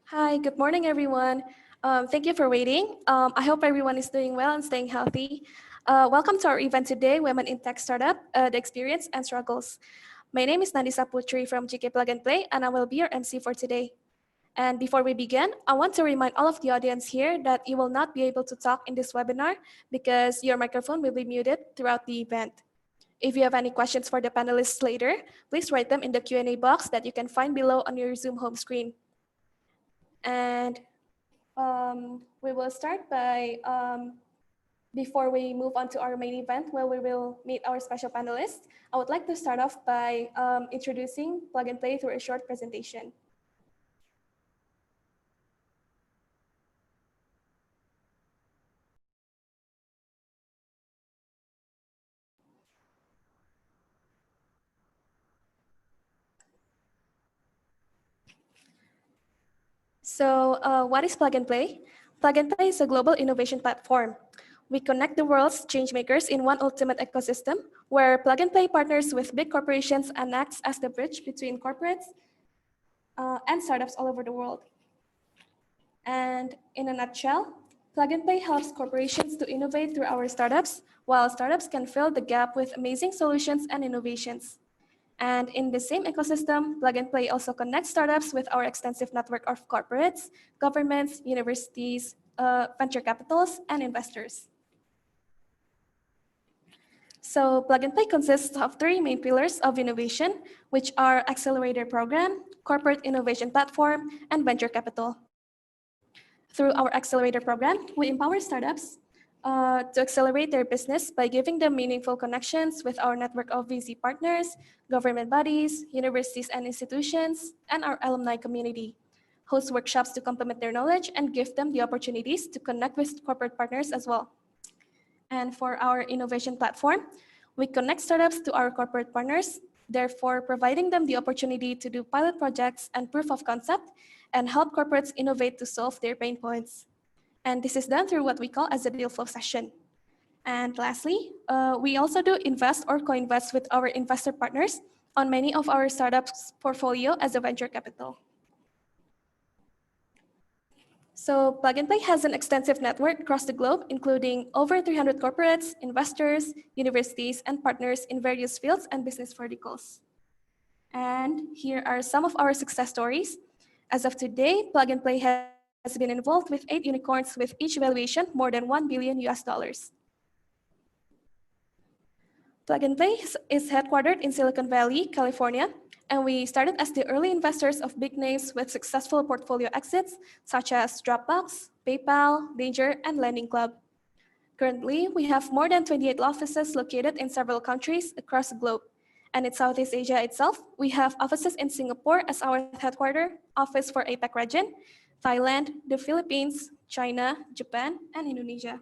Hi, good morning, everyone. Thank you for waiting. I hope everyone is doing well and staying healthy. Welcome to our event today, Women in Tech Startup, the Experience and Struggles. My name is Nadia Putri from GK Plug and Play, and I will be your MC for today. And before we begin, I want to remind all of the audience here that you will not be able to talk in this webinar because your microphone will be muted throughout the event. If you have any questions for the panelists later, please write them in the Q&A box that you can find below on your Zoom home screen. And we will start by, before we move on to our main event where we will meet our special panelists, I would like to start off by introducing Plug and Play through a short presentation. So what is Plug and Play? Plug and Play is a global innovation platform. We connect the world's change makers in one ultimate ecosystem where Plug and Play partners with big corporations and acts as the bridge between corporates and startups all over the world. And in a nutshell, Plug and Play helps corporations to innovate through our startups, while startups can fill the gap with amazing solutions and innovations. And in the same ecosystem, Plug and Play also connects startups with our extensive network of corporates, governments, universities, venture capitals, and investors. So Plug and Play consists of three main pillars of innovation, which are Accelerator Program, Corporate Innovation Platform, and Venture Capital. Through our Accelerator Program, we empower startups to accelerate their business by giving them meaningful connections with our network of VC partners, government bodies, universities and institutions, and our alumni community. Host workshops to complement their knowledge and give them the opportunities to connect with corporate partners as well. And for our innovation platform, we connect startups to our corporate partners, therefore providing them the opportunity to do pilot projects and proof of concept and help corporates innovate to solve their pain points. And this is done through what we call as a deal flow session. And lastly, we also do invest or co-invest with our investor partners on many of our startups' portfolio as a venture capital. So Plug and Play has an extensive network across the globe, including over 300 corporates, investors, universities, and partners in various fields and business verticals. And here are some of our success stories. As of today, Plug and Play has been involved with 8 unicorns with each valuation more than $1 billion US. Plug and Play is headquartered in Silicon Valley, California, and we started as the early investors of big names with successful portfolio exits such as Dropbox, PayPal, Danger, and Lending Club. Currently, we have more than 28 offices located in several countries across the globe. And in Southeast Asia itself, we have offices in Singapore as our headquarters, office for APAC region, Thailand, the Philippines, China, Japan, and Indonesia.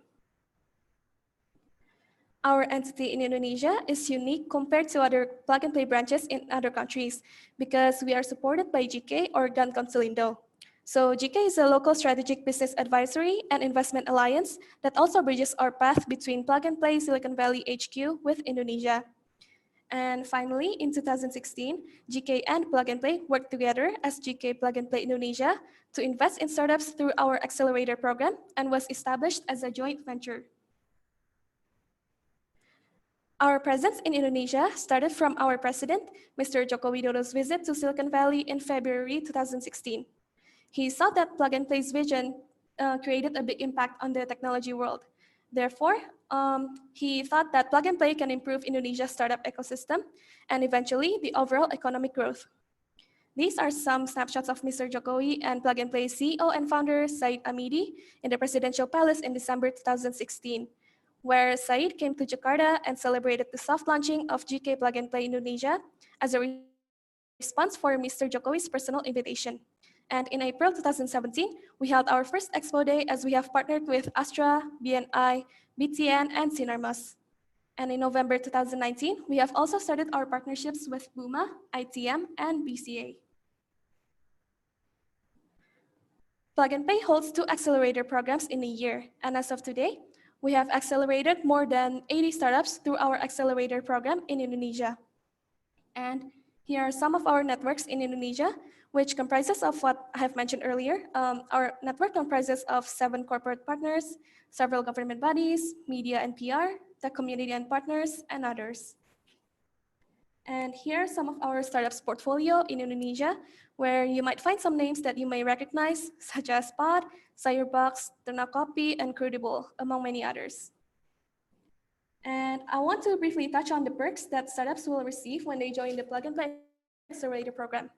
Our entity in Indonesia is unique compared to other Plug and Play branches in other countries because we are supported by GK or Gan Consilindo. So GK is a local strategic business advisory and investment alliance that also bridges our path between Plug and Play Silicon Valley HQ with Indonesia. And finally, in 2016, GK and Plug and Play worked together as GK Plug and Play Indonesia to invest in startups through our accelerator program and was established as a joint venture. Our presence in Indonesia started from our president, Mr. Joko Widodo's visit to Silicon Valley in February 2016. He saw that Plug and Play's vision created a big impact on the technology world. Therefore, he thought that Plug and Play can improve Indonesia's startup ecosystem and eventually the overall economic growth. These are some snapshots of Mr. Jokowi and Plug and Play CEO and founder Said Amidi in the Presidential Palace in December 2016, where Said came to Jakarta and celebrated the soft launching of GK Plug and Play Indonesia as a response for Mr. Jokowi's personal invitation. And in April 2017, we held our first Expo Day as we have partnered with Astra, BNI, BTN, and Sinarmas. And in November 2019, we have also started our partnerships with Buma, ITM, and BCA. Plug and Play holds 2 accelerator programs in a year, and as of today, we have accelerated more than 80 startups through our accelerator program in Indonesia. And Here are some of our networks in Indonesia, which comprises of what I have mentioned earlier. Our network comprises of 7 corporate partners, several government bodies, media and PR, the community and partners, and others. And here are some of our startups portfolio in Indonesia, where you might find some names that you may recognize, such as Pod, Sayurbox, Ternakopi, and Credible, among many others. And I want to briefly touch on the perks that startups will receive when they join the Plug and Play Accelerator Program.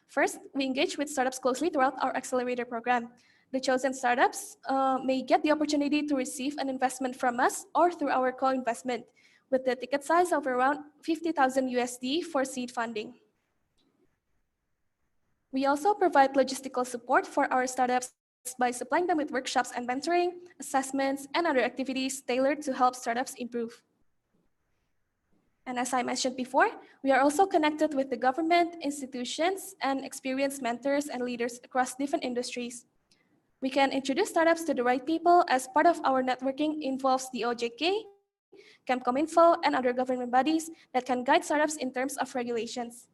First, we engage with startups closely throughout our accelerator program. The chosen startups may get the opportunity to receive an investment from us or through our co-investment, with the ticket size of around 50,000 USD for seed funding. We also provide logistical support for our startups by supplying them with workshops and mentoring, assessments, and other activities tailored to help startups improve. And as I mentioned before, we are also connected with the government, institutions, and experienced mentors and leaders across different industries. We can introduce startups to the right people as part of our networking involves the OJK, Kemkominfo, and other government bodies that can guide startups in terms of regulations.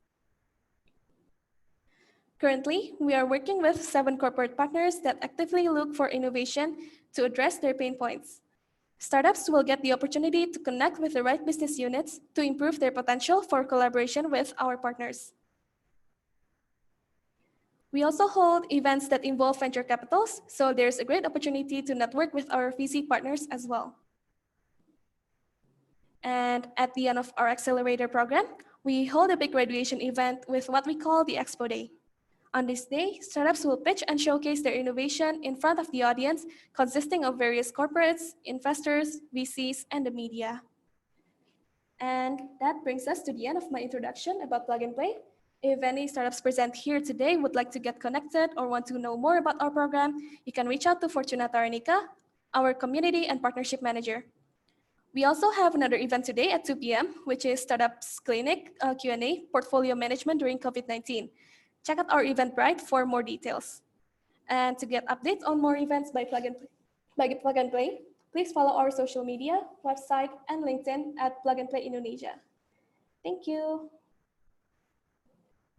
Currently, we are working with 7 corporate partners that actively look for innovation to address their pain points. Startups will get the opportunity to connect with the right business units to improve their potential for collaboration with our partners. We also hold events that involve venture capitals, so there's a great opportunity to network with our VC partners as well. And at the end of our accelerator program, we hold a big graduation event with what we call the Expo Day. On this day, startups will pitch and showcase their innovation in front of the audience, consisting of various corporates, investors, VCs, and the media. And that brings us to the end of my introduction about Plug and Play. If any startups present here today would like to get connected or want to know more about our program, you can reach out to Fortuna Taranika, our community and partnership manager. We also have another event today at 2 p.m., which is Startups Clinic Q&A, Portfolio Management during COVID-19. Check out our Eventbrite for more details. And to get updates on more events by Plug and Play, please follow our social media, website, and LinkedIn at Plug and Play Indonesia. Thank you.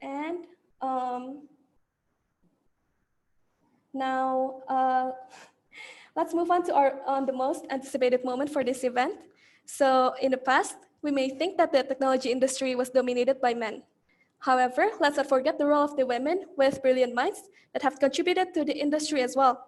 And now let's move on to the most anticipated moment for this event. So in the past, we may think that the technology industry was dominated by men. However, let's not forget the role of the women with brilliant minds that have contributed to the industry as well.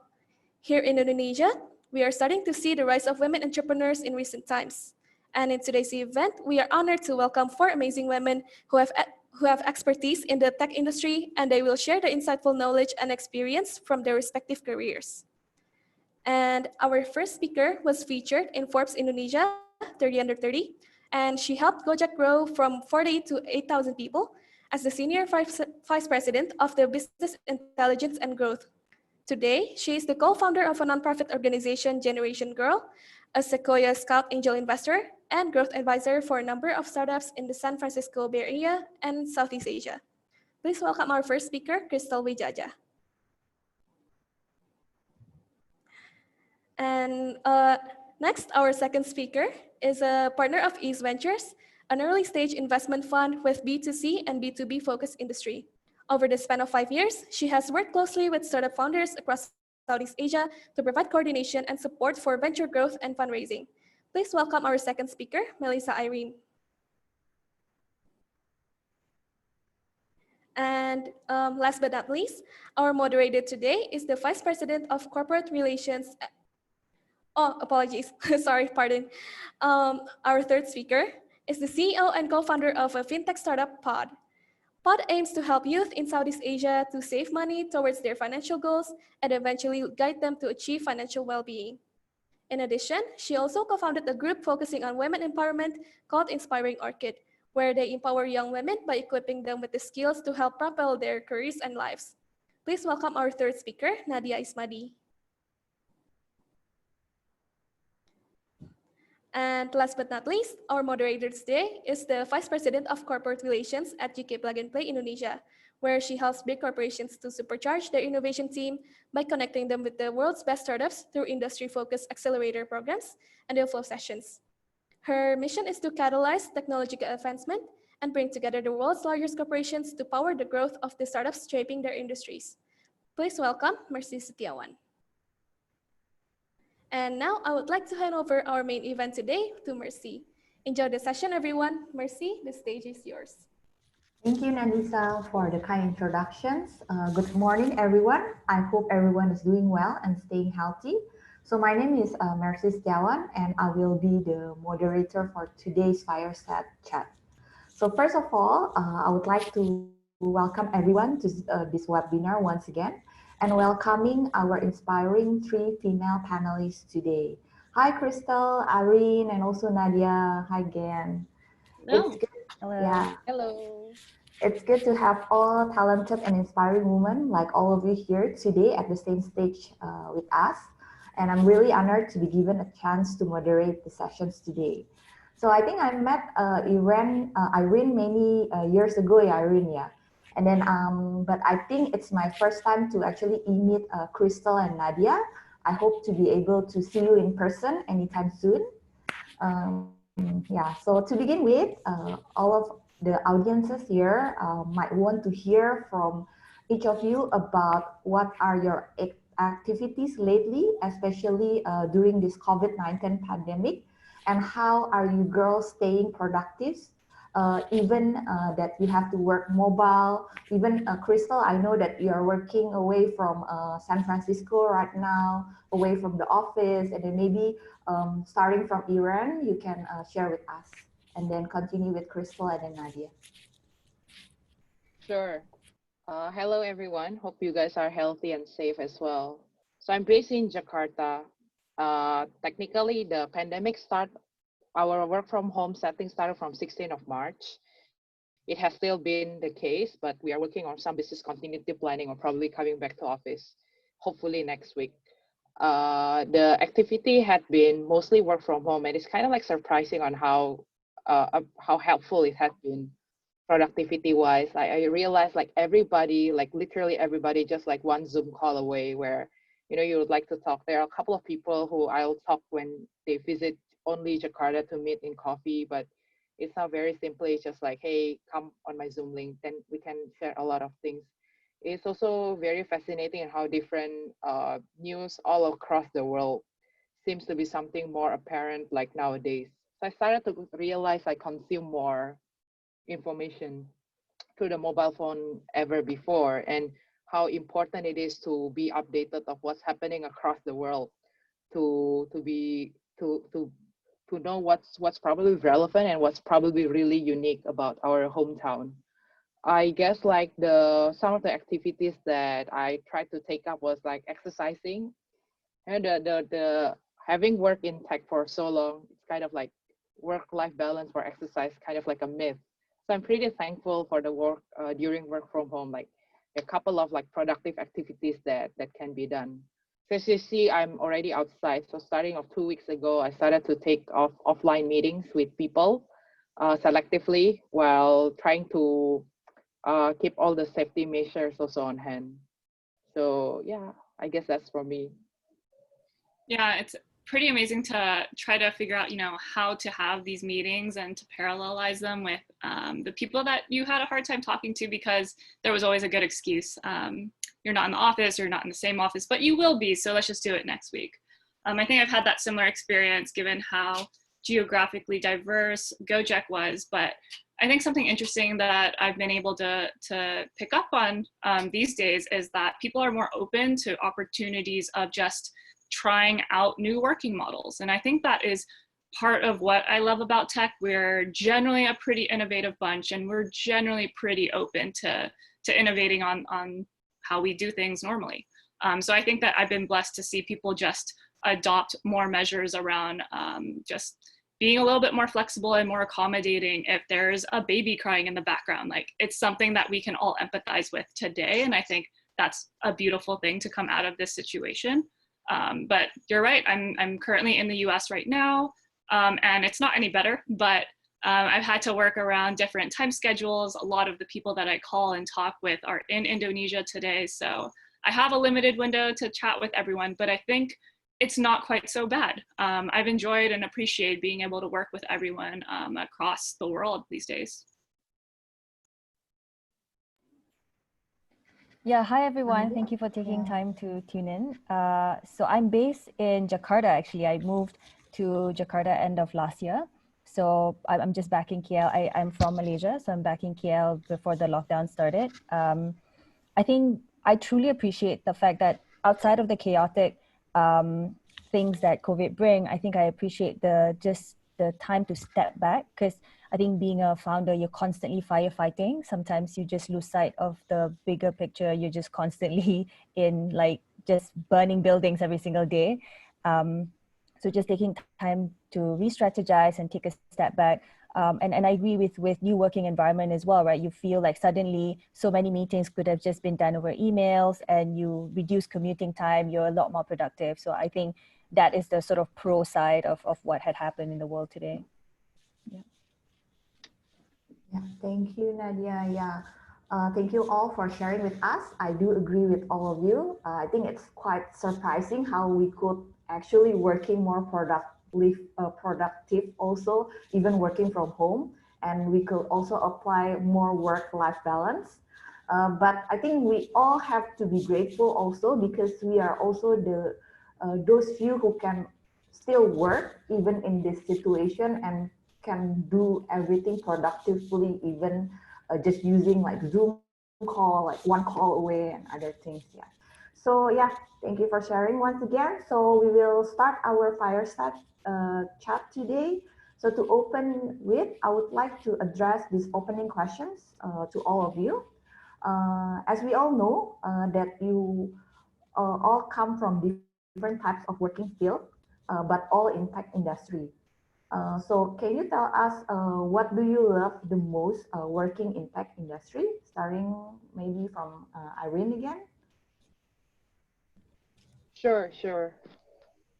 Here in Indonesia, we are starting to see the rise of women entrepreneurs in recent times. And in today's event, we are honored to welcome 4 amazing women who have expertise in the tech industry, and they will share their insightful knowledge and experience from their respective careers. And our first speaker was featured in Forbes Indonesia 30 Under 30, and she helped Gojek grow from 40 to 8,000 people as the Senior Vice President of the Business Intelligence and Growth. Today, she is the co-founder of a nonprofit organization, Generation Girl, a Sequoia Scout angel investor, and growth advisor for a number of startups in the San Francisco Bay Area and Southeast Asia. Please welcome our first speaker, Crystal Widjaja. And next, our second speaker is a partner of East Ventures, an early stage investment fund with B2C and B2B focused industry. Over the span of 5 years, she has worked closely with startup founders across Southeast Asia to provide coordination and support for venture growth and fundraising. Please welcome our second speaker, Melisa Irene. And last but not least, our moderator today is the Vice President of Corporate Relations. Oh, apologies. Sorry, pardon. Our third speaker is the CEO and co-founder of a fintech startup, Pod. Pod aims to help youth in Southeast Asia to save money towards their financial goals and eventually guide them to achieve financial well-being. In addition, she also co-founded a group focusing on women empowerment called Inspiring Orchid, where they empower young women by equipping them with the skills to help propel their careers and lives. Please welcome our third speaker, Nadia Ismadi. And last but not least, our moderator today is the Vice President of Corporate Relations at GK Plug and Play Indonesia, where she helps big corporations to supercharge their innovation team by connecting them with the world's best startups through industry-focused accelerator programs and deal flow sessions. Her mission is to catalyze technological advancement and bring together the world's largest corporations to power the growth of the startups shaping their industries. Please welcome Mercy Setiawan. And now I would like to hand over our main event today to Mercy. Enjoy the session, everyone. Mercy, the stage is yours. Thank you, Nadia, for the kind introductions. Good morning, everyone. I hope everyone is doing well and staying healthy. So my name is Mercy Setiawan, and I will be the moderator for today's fireside chat. So first of all, I would like to welcome everyone to this webinar once again, and welcoming our inspiring three female panelists today. Hi, Crystal, Irene, and also Nadia. Hi again. It's Hello. good. Hello. Yeah, Hello. it's good to have all talented and inspiring women like all of you here today at the same stage with us. And I'm really honored to be given a chance to moderate the sessions today. So I think I met Irene many years ago, yeah, Irene, yeah. And then, but I think it's my first time to actually meet Crystal and Nadia. I hope to be able to see you in person anytime soon. Yeah, so to begin with, all of the audiences here might want to hear from each of you about what are your activities lately, especially during this COVID-19 pandemic, and how are you girls staying productive, even that you have to work mobile. Even Crystal, I know that you are working away from San Francisco right now, away from the office, and then maybe starting from Iran, you can share with us, and then continue with Crystal and then Nadia. Sure. Hello, everyone. Hope you guys are healthy and safe as well. So I'm based in Jakarta. Technically, the pandemic our work from home setting started from 16th of March. It has still been the case, but we are working on some business continuity planning or probably coming back to office, hopefully next week. The activity had been mostly work from home, and it's kind of like surprising on how helpful it has been productivity wise. I realized like everybody, like literally everybody, just like one Zoom call away where, you would like to talk. There are a couple of people who I'll talk when they visit only Jakarta to meet in coffee, but it's not very simply it's just like, hey, come on my Zoom link, then we can share a lot of things. It's also very fascinating how different news all across the world seems to be something more apparent like nowadays. So I started to realize I consume more information through the mobile phone ever before, and how important it is to be updated of what's happening across the world, to be to know what's probably relevant and what's probably really unique about our hometown. I guess like the some of the activities that I tried to take up was like exercising. And the having worked in tech for so long, it's kind of like work-life balance for exercise, kind of like a myth. So I'm pretty thankful for the work during work from home, like a couple of like productive activities that can be done. So as you see, I'm already outside. So starting of 2 weeks ago, I started to take off offline meetings with people selectively while trying to keep all the safety measures also on hand. So yeah, I guess that's for me. Yeah, it's pretty amazing to try to figure out, how to have these meetings and to parallelize them with the people that you had a hard time talking to, because there was always a good excuse. You're not in the office, you're not in the same office, but you will be, so let's just do it next week. I think I've had that similar experience given how geographically diverse Gojek was, but I think something interesting that I've been able to pick up on these days is that people are more open to opportunities of just trying out new working models. And I think that is part of what I love about tech. We're generally a pretty innovative bunch, and we're generally pretty open to innovating on how we do things normally. So I think that I've been blessed to see people just adopt more measures around just being a little bit more flexible and more accommodating if there's a baby crying in the background. Like, it's something that we can all empathize with today. And I think that's a beautiful thing to come out of this situation. But you're right, I'm currently in the US right now, and it's not any better, but I've had to work around different time schedules. A lot of the people that I call and talk with are in Indonesia today, so I have a limited window to chat with everyone, but I think it's not quite so bad. I've enjoyed and appreciated being able to work with everyone across the world these days. Yeah, hi everyone. Nadia? Thank you for taking Yeah. time to tune in. So I'm based in Jakarta actually. I moved to Jakarta end of last year. So I'm just back in KL. I'm from Malaysia, so I'm back in KL before the lockdown started. I think I truly appreciate the fact that outside of the chaotic things that COVID bring, I think I appreciate the time to step back, because I think being a founder, you're constantly firefighting. Sometimes you just lose sight of the bigger picture. You're just constantly in like just burning buildings every single day. So just taking time to re-strategize and take a step back. And I agree with new working environment as well, right? You feel like suddenly so many meetings could have just been done over emails, and you reduce commuting time. You're a lot more productive. So I think that is the sort of pro side of what had happened in the world today. Yeah. Yeah, thank you, Nadia. Yeah, thank you all for sharing with us. I do agree with all of you. I think it's quite surprising how we could actually working more productive also, even working from home, and we could also apply more work-life balance. But I think we all have to be grateful also, because we are also the those few who can still work even in this situation, and can do everything productively, even just using like Zoom call, like one call away and other things. Yeah. So yeah, thank you for sharing once again. So we will start our fireside chat today. So to open with, I would like to address these opening questions to all of you. As we all know, that you all come from different types of working field, but all in tech industry. So can you tell us what do you love the most working in tech industry? Starting maybe from Irene again. Sure, sure.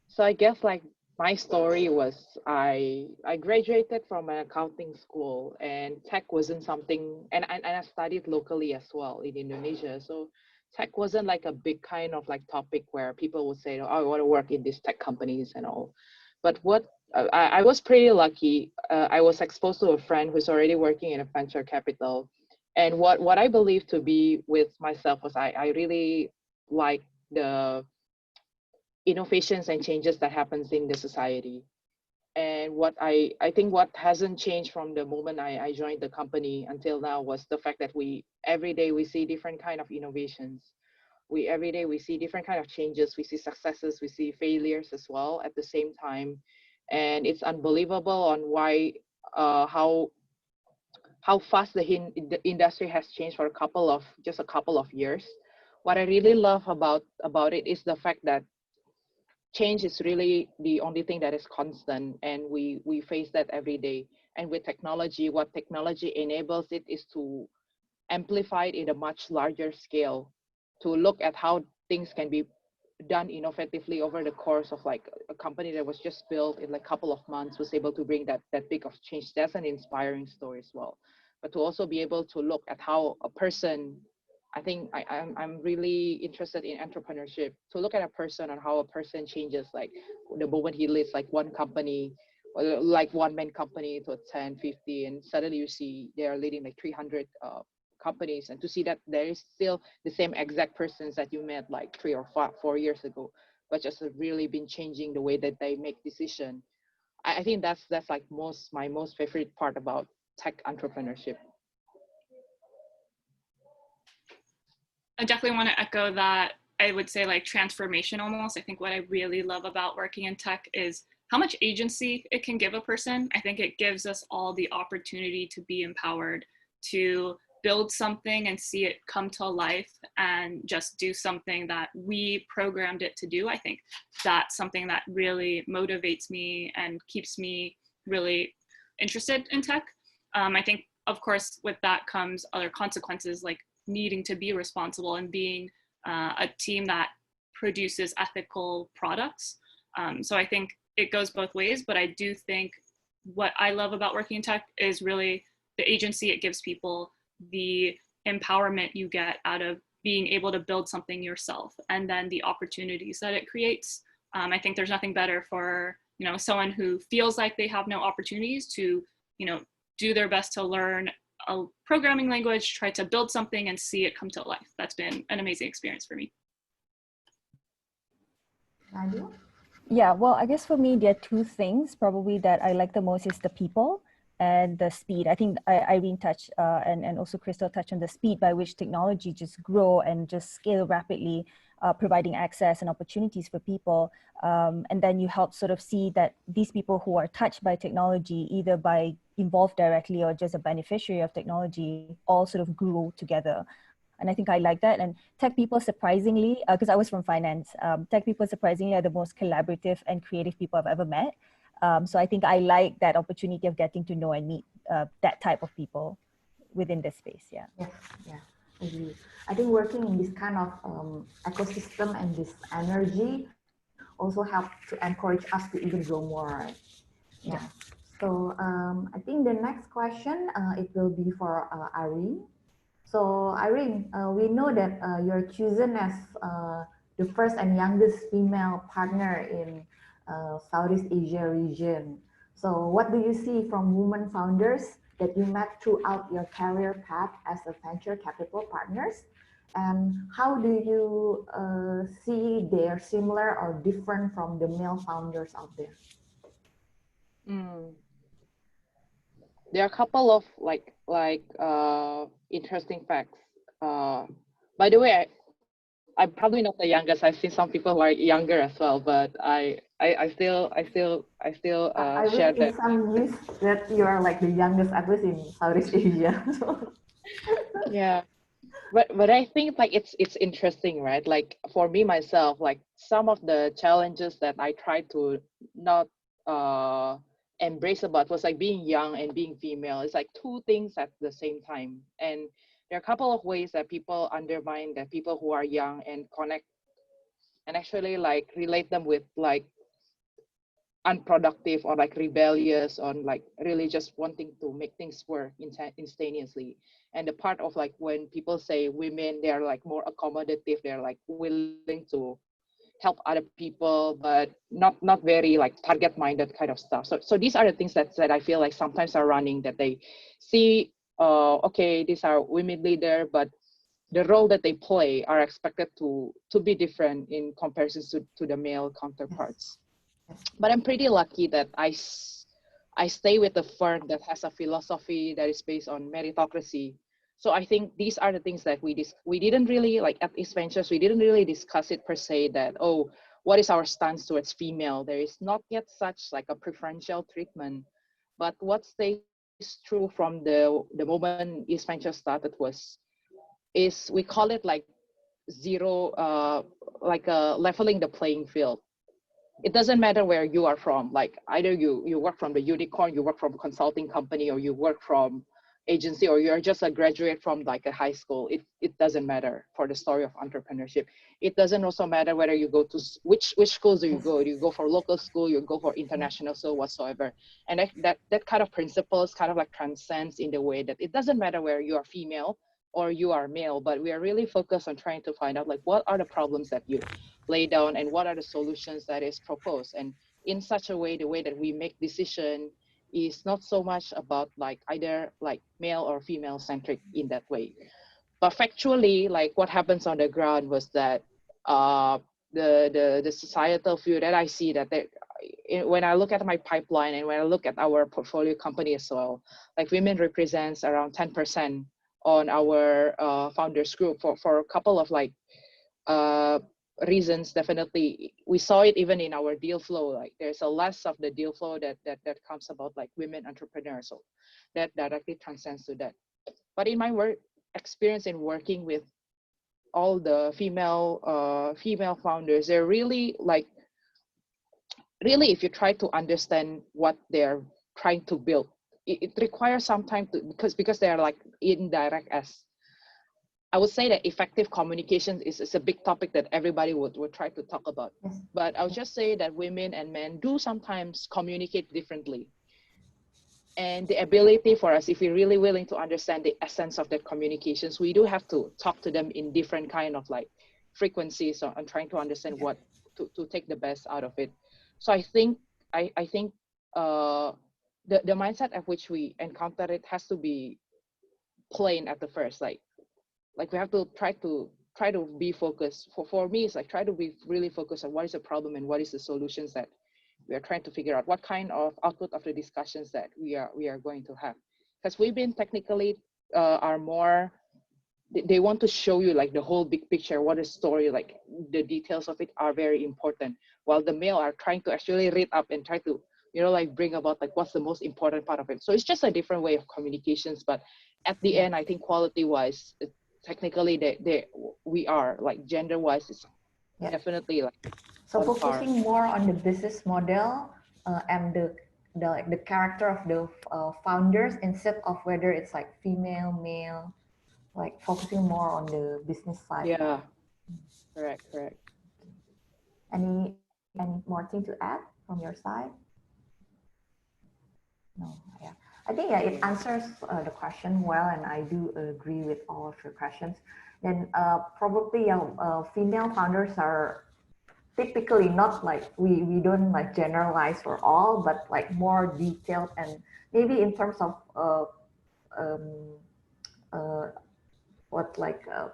So I guess like my story was I graduated from an accounting school, and tech wasn't something, and I studied locally as well in Indonesia. So tech wasn't like a big kind of like topic where people would say, oh, I want to work in these tech companies and all. But what I was pretty lucky. I was exposed to a friend who's already working in a venture capital, and what I believe to be with myself was I really like the innovations and changes that happens in the society. And what I think what hasn't changed from the moment I joined the company until now was the fact that we every day we see different kind of innovations. We every day we see different kind of changes. We see successes, we see failures as well at the same time. And it's unbelievable on why how fast the industry has changed for a couple of years. What I really love about it is the fact that change is really the only thing that is constant, and we face that every day. And with technology, what technology enables it is to amplify it in a much larger scale, to look at how things can be done innovatively over the course of like a company that was just built in like a couple of months was able to bring that big of change. That's an inspiring story as well. But to also be able to look at how a person, I think I'm really interested in entrepreneurship, to look at a person and how a person changes, like the moment he leads like one company, or like one man company to 10, 50, and suddenly you see they are leading like 300 companies, and to see that there is still the same exact persons that you met like 3 or 4 years ago, but just have really been changing the way that they make decision. I think that's like my most favorite part about tech entrepreneurship. I definitely want to echo that. I would say like transformation almost. I think what I really love about working in tech is how much agency it can give a person. I think it gives us all the opportunity to be empowered, to build something and see it come to life and just do something that we programmed it to do. I think that's something that really motivates me and keeps me really interested in tech. I think, of course, with that comes other consequences, like needing to be responsible and being a team that produces ethical products. So I think it goes both ways, but I do think what I love about working in tech is really the agency it gives people, the empowerment you get out of being able to build something yourself, and then the opportunities that it creates. I think there's nothing better for someone who feels like they have no opportunities to do their best to learn a programming language, try to build something and see it come to life. That's been an amazing experience for me. Nadia? Yeah, well, I guess for me, there are two things probably that I like the most is the people and the speed. I think Irene touched and also Crystal touched on the speed by which technology just grow and just scale rapidly, providing access and opportunities for people. And then you help sort of see that these people who are touched by technology, either by involved directly or just a beneficiary of technology, all sort of grew together. And I think I like that. And tech people surprisingly, because I was from finance, tech people surprisingly are the most collaborative and creative people I've ever met. So I think I like that opportunity of getting to know and meet that type of people within this space. Yeah. Yes, yeah, agree. I think working in this kind of ecosystem and this energy also help to encourage us to even grow more, right? Yeah. So I think the next question, it will be for Irene. So Irene, we know that you're chosen as the first and youngest female partner in Southeast Asia region. So what do you see from women founders that you met throughout your career path as a venture capital partners? And how do you see they are similar or different from the male founders out there? There are a couple of interesting facts. By the way, I'm probably not the youngest. I've seen some people who are younger as well, but I still I share read in that. some news that you are like the youngest, at least in Southeast Asia. Yeah, but I think like it's interesting, right? Like for me myself, like some of the challenges that I tried to not embrace about was like being young and being female. It's like two things at the same time, and there are a couple of ways that people undermine the people who are young and connect and actually like relate them with like unproductive or like rebellious on like really just wanting to make things work instantaneously. And the part of like when people say women, they're like more accommodative, they're like willing to help other people, but not very like target minded kind of stuff. So these are the things that I feel like sometimes are running, that they see okay, these are women leader, but the role that they play are expected to be different in comparison to the male counterparts. But I'm pretty lucky that I stay with a firm that has a philosophy that is based on meritocracy. So I think these are the things that we didn't really like at East Ventures. We didn't really discuss it per se that, oh, what is our stance towards female? There is not yet such like a preferential treatment. But what stays true from the moment East Ventures started is we call it like zero, like leveling the playing field. It doesn't matter where you are from. Like either you work from the unicorn, you work from consulting company, or you work from agency, or you're just a graduate from like a high school. It doesn't matter for the story of entrepreneurship. It doesn't also matter whether you go to which schools do you go. Do you go for local school? You go for international school whatsoever. And that kind of principles kind of like transcends in the way that it doesn't matter where you are female or you are male, but we are really focused on trying to find out like what are the problems that you lay down and what are the solutions that is proposed. And in such a way, the way that we make decision is not so much about like either like male or female centric in that way. But factually, like what happens on the ground was that the societal view that I see that when I look at my pipeline and when I look at our portfolio company as well, like women represents around 10% on our founders group for a couple of like reasons. Definitely we saw it even in our deal flow, like there's a less of the deal flow that comes about like women entrepreneurs, so that directly transcends to that. But in my work experience in working with all the female founders, they're really like really, if you try to understand what they're trying to build, it requires some time to because they're like indirect. As I would say that effective communication is a big topic that everybody would try to talk about. Yes. But I would just say that women and men do sometimes communicate differently. And the ability for us, if we're really willing to understand the essence of their communications, we do have to talk to them in different kind of like frequencies on trying to understand what to take the best out of it. So I think the mindset at which we encounter it has to be plain at the first. Like we have to try to be focused. For me, it's like try to be really focused on what is the problem and what is the solutions that we are trying to figure out, what kind of output of the discussions that we are going to have. Because we've been technically are more, they want to show you like the whole big picture, what is story, like the details of it are very important, while the male are trying to actually read up and try to, you know, like bring about like what's the most important part of it. So it's just a different way of communications, but at the end, I think quality wise, technically we are like gender wise, it's definitely like so on par. focusing more on the business model and the character of the founders instead of whether it's like female, male, like focusing more on the business side. Yeah, correct. Any more thing to add from your side? No, yeah. I think it answers the question well, and I do agree with all of your questions. Then probably female founders are typically not like, we don't like generalize for all, but like more detailed, and maybe in terms of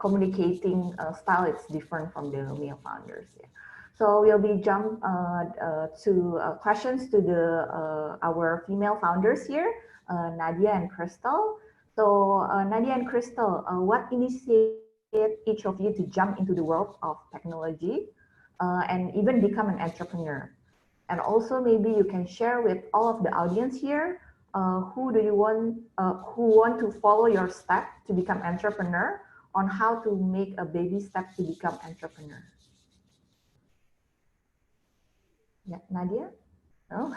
communicating style, it's different from the male founders. Yeah. So we'll be jump to questions to the our female founders here, Nadia and Crystal. So Nadia and Crystal, what initiated each of you to jump into the world of technology and even become an entrepreneur? And also maybe you can share with all of the audience here, who want to follow your step to become entrepreneur, on how to make a baby step to become entrepreneur. Yeah, Nadia? No?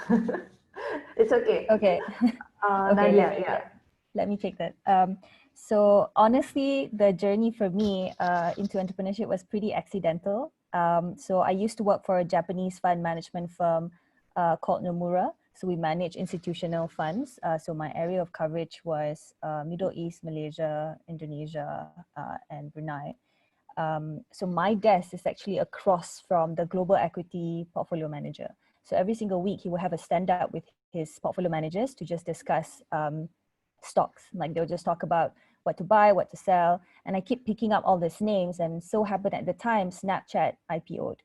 It's okay. Okay. Okay, Nadia, let me take that. So honestly, the journey for me into entrepreneurship was pretty accidental. So I used to work for a Japanese fund management firm called Nomura. So we manage institutional funds. So my area of coverage was Middle East, Malaysia, Indonesia, and Brunei. So my desk is actually across from the global equity portfolio manager. So every single week he will have a stand up with his portfolio managers to just discuss stocks. Like they'll just talk about what to buy, what to sell. And I keep picking up all these names, and so happened at the time Snapchat IPO'd.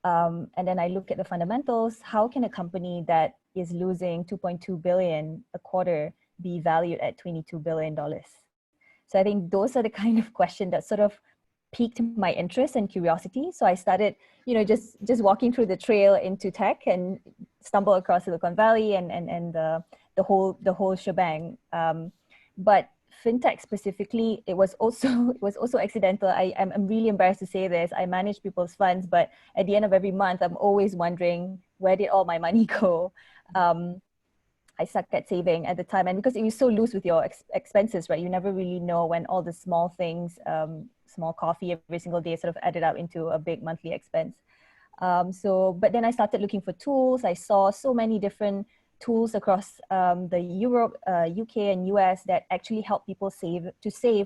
And then I look at the fundamentals. How can a company that is losing 2.2 billion a quarter be valued at $22 billion? So I think those are the kind of questions that sort of piqued my interest and curiosity. So I started, just walking through the trail into tech and stumble across Silicon Valley and the whole shebang. But fintech specifically, it was also accidental. I'm really embarrassed to say this. I manage people's funds, but at the end of every month, I'm always wondering, where did all my money go? I sucked at saving at the time, and because it was so loose with your expenses, right? You never really know when all the small things, small coffee every single day, sort of added up into a big monthly expense. But then I started looking for tools. I saw so many different tools across the Europe, UK, and US that actually help people save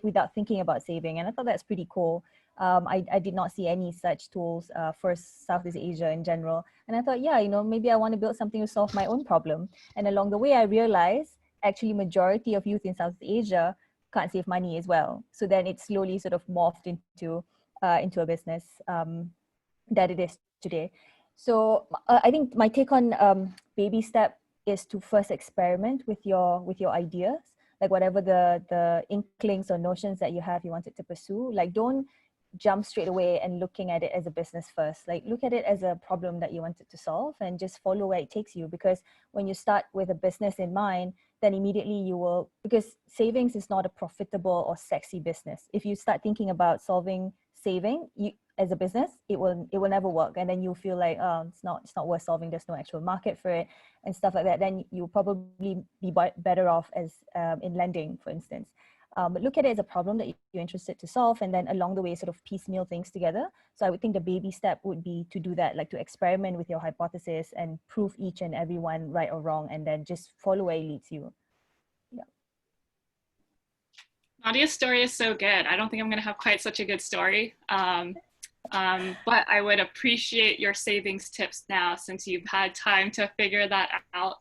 without thinking about saving, and I thought that's pretty cool. I did not see any such tools for Southeast Asia in general. And I thought, maybe I want to build something to solve my own problem. And along the way, I realized actually majority of youth in Southeast Asia can't save money as well. So then it slowly sort of morphed into a business that it is today. So I think my take on baby step is to first experiment with your ideas, like whatever the inklings or notions that you have, you wanted to pursue. Like don't jump straight away and looking at it as a business first. Like look at it as a problem that you wanted to solve and just follow where it takes you. Because when you start with a business in mind, then immediately you will, because savings is not a profitable or sexy business. If you start thinking about saving as a business, it will never work. And then you feel like, it's not worth solving. There's no actual market for it and stuff like that. Then you'll probably be better off as in lending, for instance. But look at it as a problem that you're interested to solve, and then along the way sort of piecemeal things together. So I would think the baby step would be to do that, like to experiment with your hypothesis and prove each and every one right or wrong, and then just follow where it leads you. Yeah. Nadia's story is so good. I don't think I'm going to have quite such a good story. But I would appreciate your savings tips now, since you've had time to figure that out.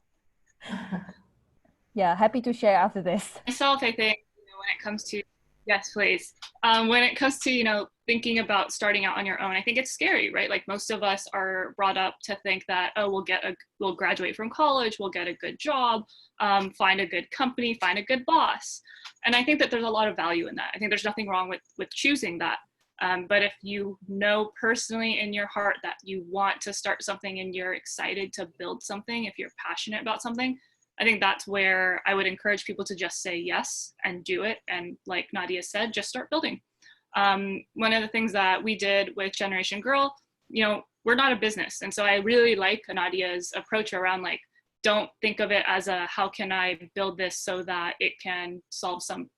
Yeah, happy to share after this. Myself, I think, when it comes to, yes, please. When it comes to, thinking about starting out on your own, I think it's scary, right? Like most of us are brought up to think that, oh, we'll graduate from college, we'll get a good job, find a good company, find a good boss. And I think that there's a lot of value in that. I think there's nothing wrong with choosing that. But if you know personally in your heart that you want to start something and you're excited to build something, if you're passionate about something, I think that's where I would encourage people to just say yes and do it. And like Nadia said, just start building. One of the things that we did with Generation Girl, we're not a business. And so I really like Nadia's approach around like, don't think of it as how can I build this so that it can solve some,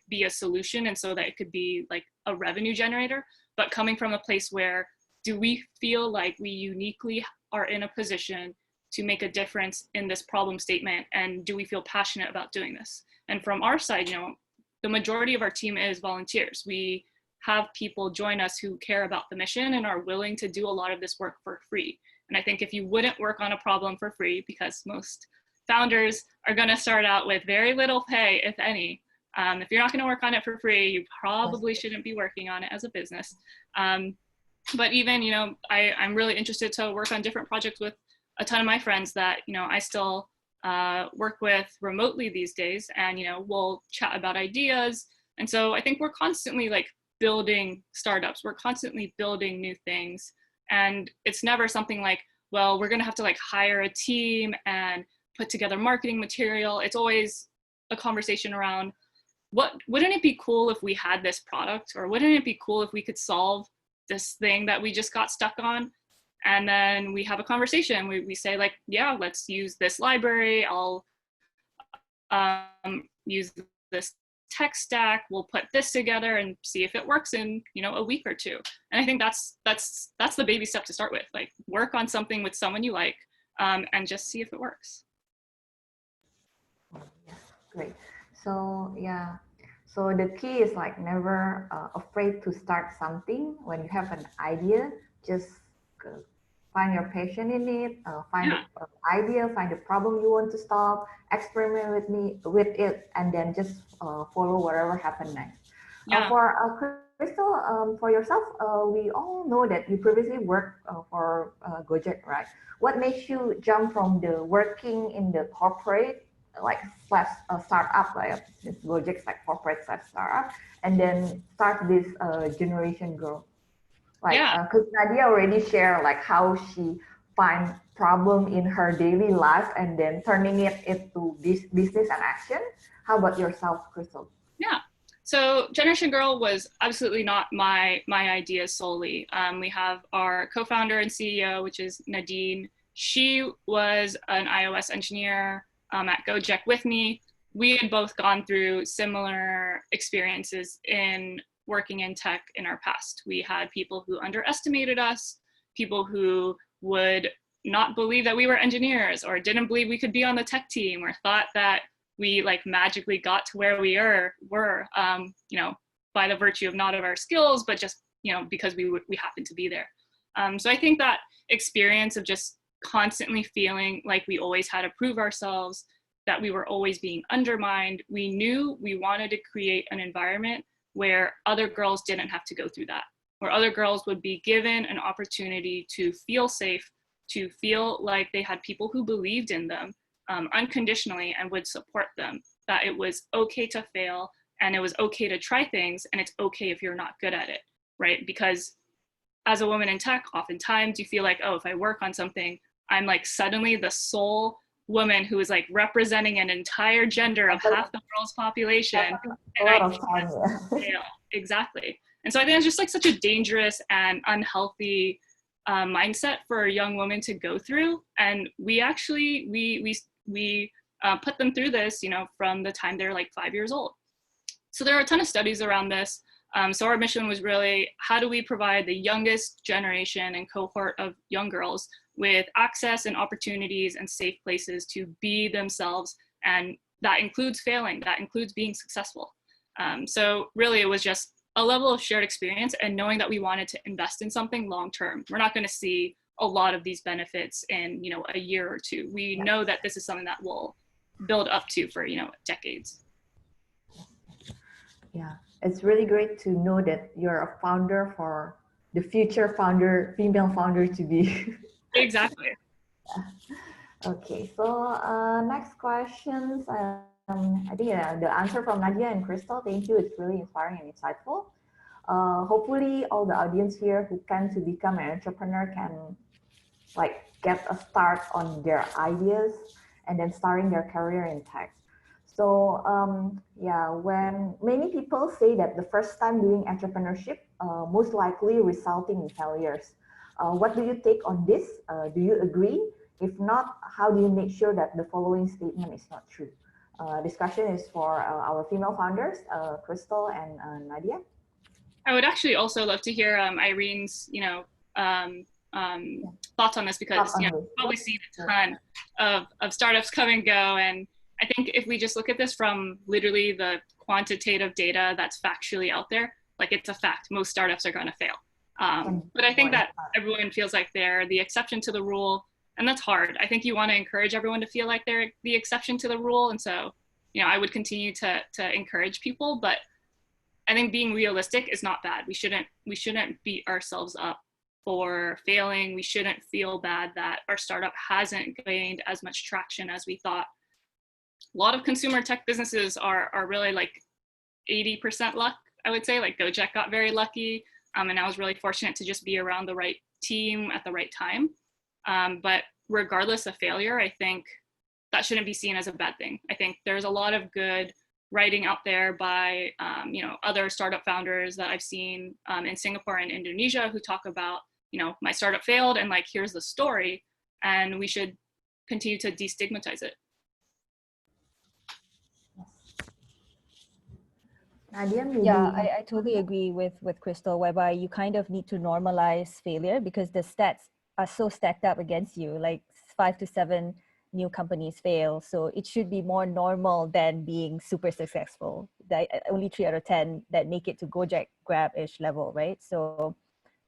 be a solution and so that it could be like a revenue generator, but coming from a place where do we feel like we uniquely are in a position to make a difference in this problem statement, and do we feel passionate about doing this? And from our side, the majority of our team is volunteers. We have people join us who care about the mission and are willing to do a lot of this work for free. And I think if you wouldn't work on a problem for free, because most founders are going to start out with very little pay, if any, if you're not going to work on it for free, you probably shouldn't be working on it as a business. But even, I'm really interested to work on different projects with a ton of my friends that, I still work with remotely these days, and, we'll chat about ideas. And so I think we're constantly like building startups. We're constantly building new things. And it's never something like, well, we're going to have to like hire a team and put together marketing material. It's always a conversation around wouldn't it be cool if we had this product, or wouldn't it be cool if we could solve this thing that we just got stuck on? And then we have a conversation. We say like, yeah, let's use this library. I'll use this tech stack. We'll put this together and see if it works in, a week or two. And I think that's the baby step to start with. Like work on something with someone you like, and just see if it works. Yeah, great. So yeah, so the key is like never afraid to start something. When you have an idea, just find your passion in it, find an idea, find a problem you want to solve, experiment with it, and then just follow whatever happens next. For Crystal, for yourself, we all know that you previously worked for Gojek, right? What makes you jump from the working in the corporate slash startup, like Gojek's like corporate slash startup, and then start this Generation Girl? Because Nadia already shared like how she find problem in her daily life and then turning it into this business and action. How about yourself, Crystal? Yeah. So Generation Girl was absolutely not my idea solely. We have our co-founder and CEO, which is Nadine. She was an iOS engineer at Gojek with me. We had both gone through similar experiences in working in tech in our past. We had people who underestimated us, people who would not believe that we were engineers, or didn't believe we could be on the tech team, or thought that we like magically got to where we were, by the virtue of not of our skills, but just, because we happened to be there. So I think that experience of just constantly feeling like we always had to prove ourselves, that we were always being undermined, we knew we wanted to create an environment where other girls didn't have to go through that, where other girls would be given an opportunity to feel safe, to feel like they had people who believed in them unconditionally and would support them, that it was okay to fail, and it was okay to try things, and it's okay if you're not good at it, right? Because as a woman in tech, oftentimes you feel like, oh, if I work on something, I'm like suddenly the sole woman who is like representing an entire gender of half the world's population. And I fail. Exactly. And so I think it's just like such a dangerous and unhealthy mindset for a young woman to go through. And we actually, we put them through this, from the time they're like 5 years old. So there are a ton of studies around this. So our mission was really, how do we provide the youngest generation and cohort of young girls with access and opportunities and safe places to be themselves? And that includes failing, that includes being successful. So really it was just a level of shared experience and knowing that we wanted to invest in something long-term. We're not going to see a lot of these benefits in, a year or two. We know that this is something that we'll build up to for, decades. Yeah, it's really great to know that you're a founder for the future founder, female founder to be. Exactly. Okay, so next questions. I think the answer from Nadia and Crystal, thank you. It's really inspiring and insightful. Hopefully, all the audience here who plan to become an entrepreneur can like get a start on their ideas and then starting their career in tech. So yeah, when many people say that the first time doing entrepreneurship, most likely resulting in failures. What do you take on this? Do you agree? If not, how do you make sure that the following statement is not true? Discussion is for our female founders, Crystal and Nadia. I would actually also love to hear Irene's, thoughts on this, because on we've this. probably seen a ton of startups come and go. And I think if we just look at this from literally the quantitative data that's factually out there, like it's a fact, most startups are going to fail. But I think that everyone feels like they're the exception to the rule, and that's hard. I think you want to encourage everyone to feel like they're the exception to the rule. And so, I would continue to encourage people, but I think being realistic is not bad. We shouldn't beat ourselves up for failing. We shouldn't feel bad that our startup hasn't gained as much traction as we thought. A lot of consumer tech businesses are really like 80% luck, I would say. Like Gojek got very lucky, and I was really fortunate to just be around the right team at the right time. But regardless of failure, I think that shouldn't be seen as a bad thing. I think there's a lot of good writing out there by other startup founders that I've seen in Singapore and Indonesia who talk about, my startup failed and like here's the story, and we should continue to destigmatize it. Nadia, maybe Yeah, I totally agree with Crystal, whereby you kind of need to normalize failure because the stats are so stacked up against you. Like 5 to 7 new companies fail, so it should be more normal than being super successful. Only 3 out of 10 that make it to Gojek Grab-ish level, right? So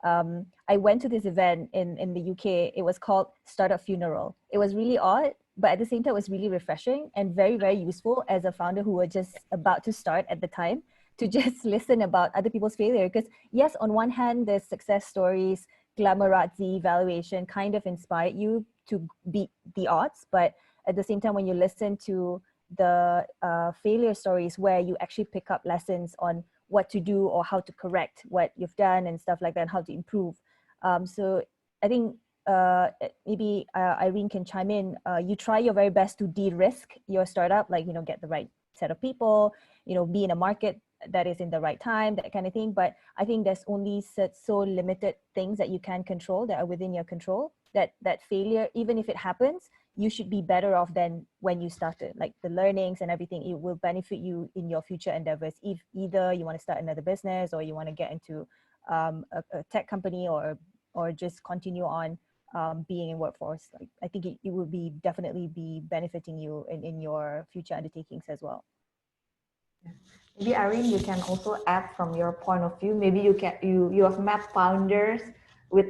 I went to this event in the UK. It was called Startup Funeral. It was really odd, but at the same time, it was really refreshing and very, very useful as a founder who were just about to start at the time, to just listen about other people's failure. Because yes, on one hand, the success stories, glamorazzi, valuation kind of inspired you to beat the odds. But at the same time, when you listen to the failure stories where you actually pick up lessons on what to do or how to correct what you've done and stuff like that, and how to improve. So I think maybe Irene can chime in. You try your very best to de-risk your startup, like, get the right set of people, be in a market that is in the right time, that kind of thing. But I think there's only so limited things that you can control that are within your control, that failure, even if it happens, you should be better off than when you started. Like the learnings and everything, it will benefit you in your future endeavors. If either you want to start another business or you want to get into a tech company or just continue on being in workforce, like I think it will definitely be benefiting you in your future undertakings as well. maybe Irene, you can also add from your point of view. Maybe you have met founders with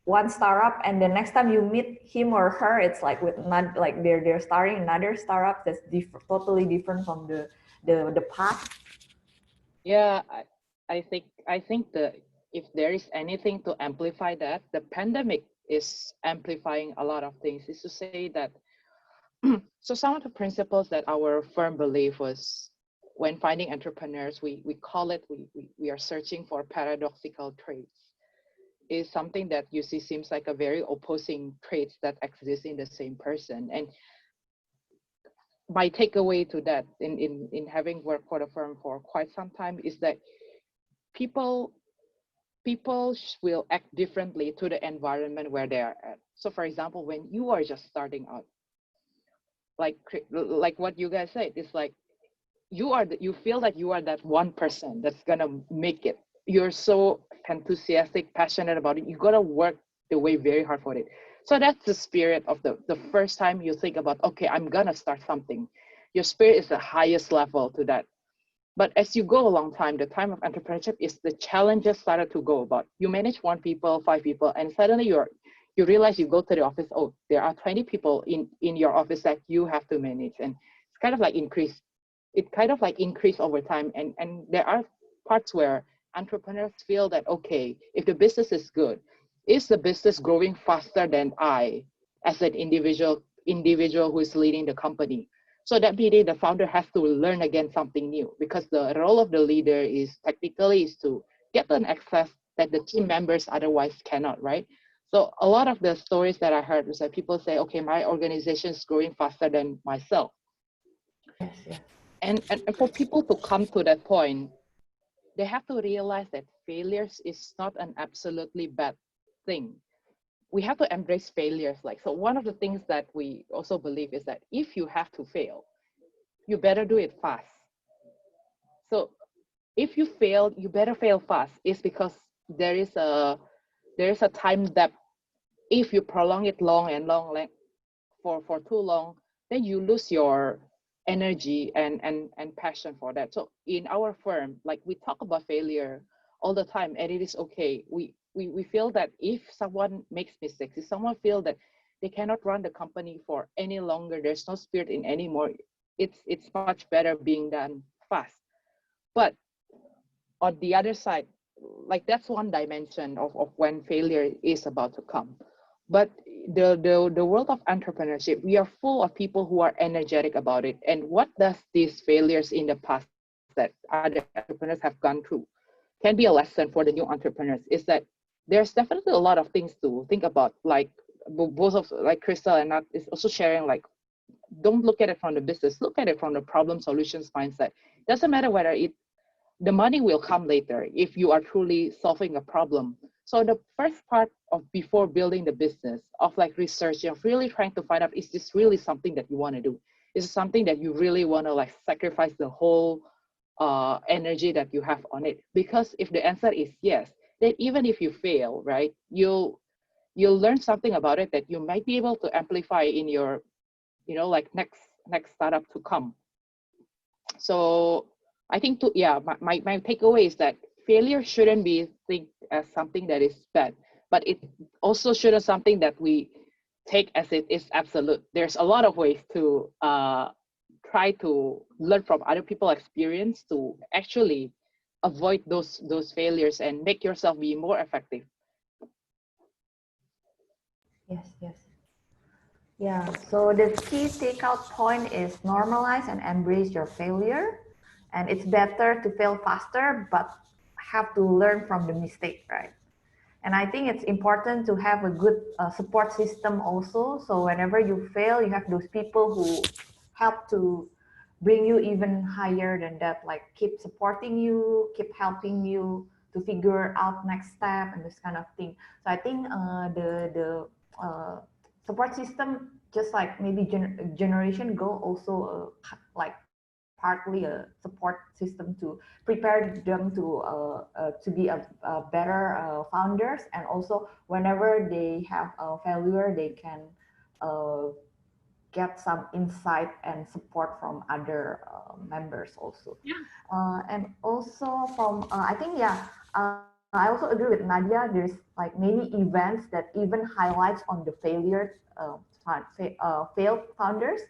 one startup, and the next time you meet him or her, it's like with not like they're starting another startup that's totally different from the past. Yeah, I think that if there is anything to amplify that, the pandemic is amplifying a lot of things. Is to say that so some of the principles that our firm believe was when finding entrepreneurs, we call it we are searching for paradoxical traits, is something that you see seems like a very opposing traits that exist in the same person. And my takeaway to that in having worked for the firm for quite some time is that people will act differently to the environment where they are at. So for example, when you are just starting out, like what you guys said, it's like you feel that you are that 1% that's gonna make it. You're so enthusiastic, passionate about it. You gotta work the way very hard for it. So that's the spirit of the first time you think about, okay, I'm gonna start something. Your spirit is the highest level to that. But as you go along time, the time of entrepreneurship is the challenges started to go about. You manage 1 people, 5 people, and suddenly you realize you go to the office, oh, there are 20 people in your office that you have to manage. And it's kind of like increase it kind of like increase over time. And there are parts where entrepreneurs feel that, okay, if the business is good, is the business growing faster than I as an individual who is leading the company? So that meaning the founder has to learn again something new, because the role of the leader is technically is to get an access that the team members otherwise cannot, right? So a lot of the stories that I heard was that people say, okay, my organization is growing faster than myself. Yes, yes. And for people to come to that point, they have to realize that failures is not an absolutely bad thing. We have to embrace failures. Like, so one of the things that we also believe is that if you have to fail, you better do it fast. So if you fail, you better fail fast. It's because there is a time that if you prolong it long and long, like for too long, then you lose your energy and passion for that. So in our firm, like, we talk about failure all the time, and it is okay. We feel that if someone makes mistakes, if someone feels that they cannot run the company for any longer, there's no spirit in anymore, it's much better being done fast. But on the other side, like, that's one dimension of when failure is about to come. But the world of entrepreneurship, we are full of people who are energetic about it. And what does these failures in the past that other entrepreneurs have gone through can be a lesson for the new entrepreneurs, is that there's definitely a lot of things to think about. Like, both of, like, Crystal and Nat is also sharing, like, don't look at it from the business, look at it from the problem solutions mindset. Doesn't matter whether the money will come later if you are truly solving a problem. So the first part of before building the business, of like research, of really trying to find out, is this really something that you want to do? Is it something that you really want to like sacrifice the whole energy that you have on it? Because if the answer is yes, then even if you fail, right, you'll learn something about it that you might be able to amplify in your, like, next startup to come. So I think my takeaway is that failure shouldn't be think as something that is bad, but it also shouldn't something that we take as it is absolute. There's a lot of ways to try to learn from other people's experience to actually avoid those failures and make yourself be more effective. Yes, yes. Yeah, so the key takeout point is normalize and embrace your failure. And it's better to fail faster, but have to learn from the mistake, right? And I think it's important to have a good support system also. So whenever you fail, you have those people who help to bring you even higher than that, like keep supporting you, keep helping you to figure out next step and this kind of thing. So I think the support system, just like maybe generation ago, also like partly a support system to prepare them to be a better founders, and also whenever they have a failure, they can uh, get some insight and support from other members also. Yeah. And also from I think, yeah, I also agree with Nadia. There's like many events that even highlights on the failed founders,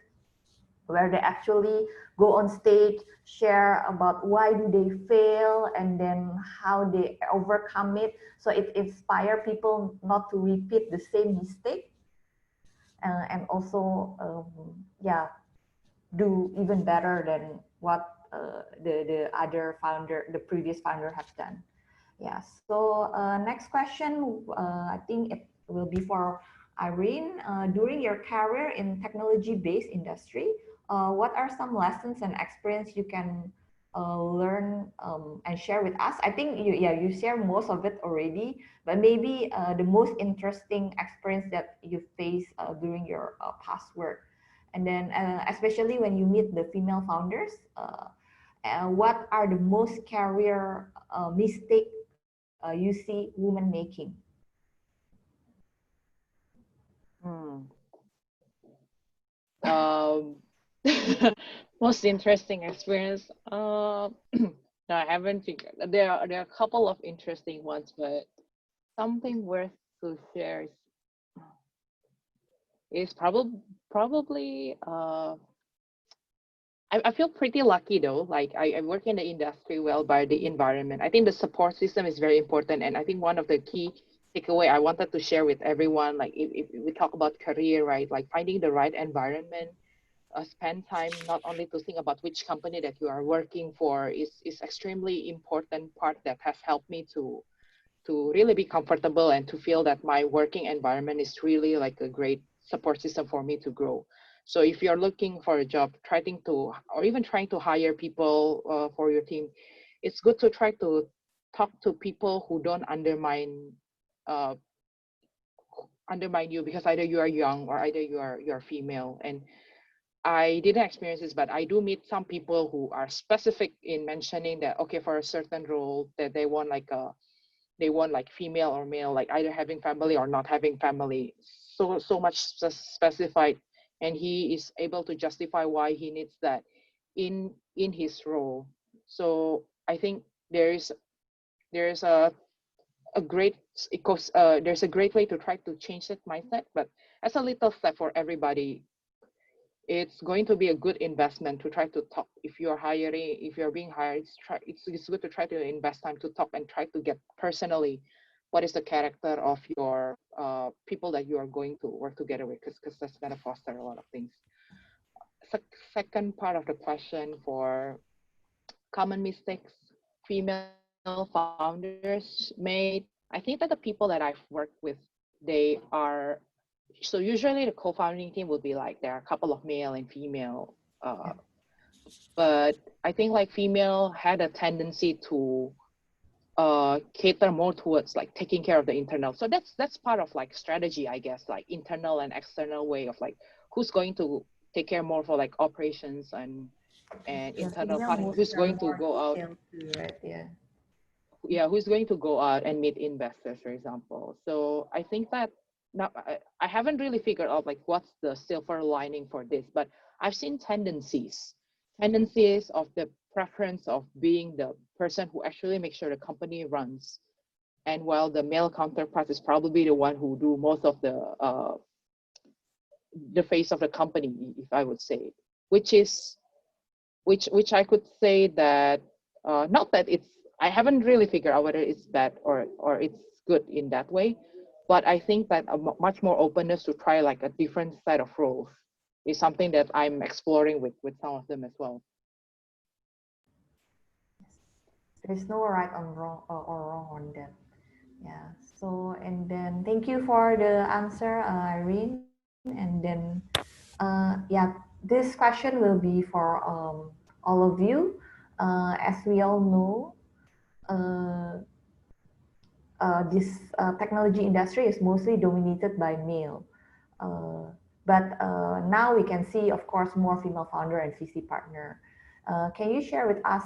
where they actually go on stage, share about why do they fail and then how they overcome it. So it inspires people not to repeat the same mistake, and also yeah, do even better than what the other founder, the previous founder, has done. Yeah. So next question, I think it will be for Irene. During your career in technology-based industry, what are some lessons and experience you can learn and share with us? I think you share most of it already, but maybe the most interesting experience that you face during your past work, and then especially when you meet the female founders. What are the most career mistake you see women making? Um, Most interesting experience. No, I haven't figured. There are a couple of interesting ones, but something worth to share is probably I feel pretty lucky though. Like I work in the industry well by the environment. I think the support system is very important. And I think one of the key takeaway I wanted to share with everyone, like if we talk about career, right? Like finding the right environment, spend time not only to think about which company that you are working for is extremely important part that has helped me to really be comfortable and to feel that my working environment is really like a great support system for me to grow. So if you're looking for a job, trying to, or even trying to hire people for your team, it's good to try to talk to people who don't uh, undermine you, because either you are young or either you are female. And I didn't experience this, but I do meet some people who are specific in mentioning that, okay, for a certain role that they want like female or male, like either having family or not having family, so much specified, and he is able to justify why he needs that in his role. So I think there's a great there's a great way to try to change that mindset, but as a little step for everybody, it's going to be a good investment to try to talk. If you're hiring, if you're being hired, it's good to try to invest time to talk and try to get personally what is the character of your people that you are going to work together with, because that's going to foster a lot of things. Second part of the question, for common mistakes female founders made, I think that the people that I've worked with, they are, so usually the co-founding team would be like there are a couple of male and female, but I think like female had a tendency to cater more towards like taking care of the internal. So that's part of like strategy, I guess, like internal and external way of like who's going to take care more for like operations and internal part, who's going to go out. Too, right? Yeah. Yeah, who's going to go out and meet investors, for example. So I think that now I haven't really figured out like what's the silver lining for this, but I've seen tendencies of the preference of being the person who actually makes sure the company runs, and while the male counterpart is probably the one who do most of the face of the company, if I would say, which I could say that not that it's, I haven't really figured out whether it's bad or it's good in that way, but I think that a much more openness to try like a different set of roles is something that I'm exploring with some of them as well. There's no right or wrong on that. Yeah. So, and then thank you for the answer, Irene. And then, yeah, this question will be for all of you. As we all know, this technology industry is mostly dominated by male. But now we can see, of course, more female founder and VC partner. Can you share with us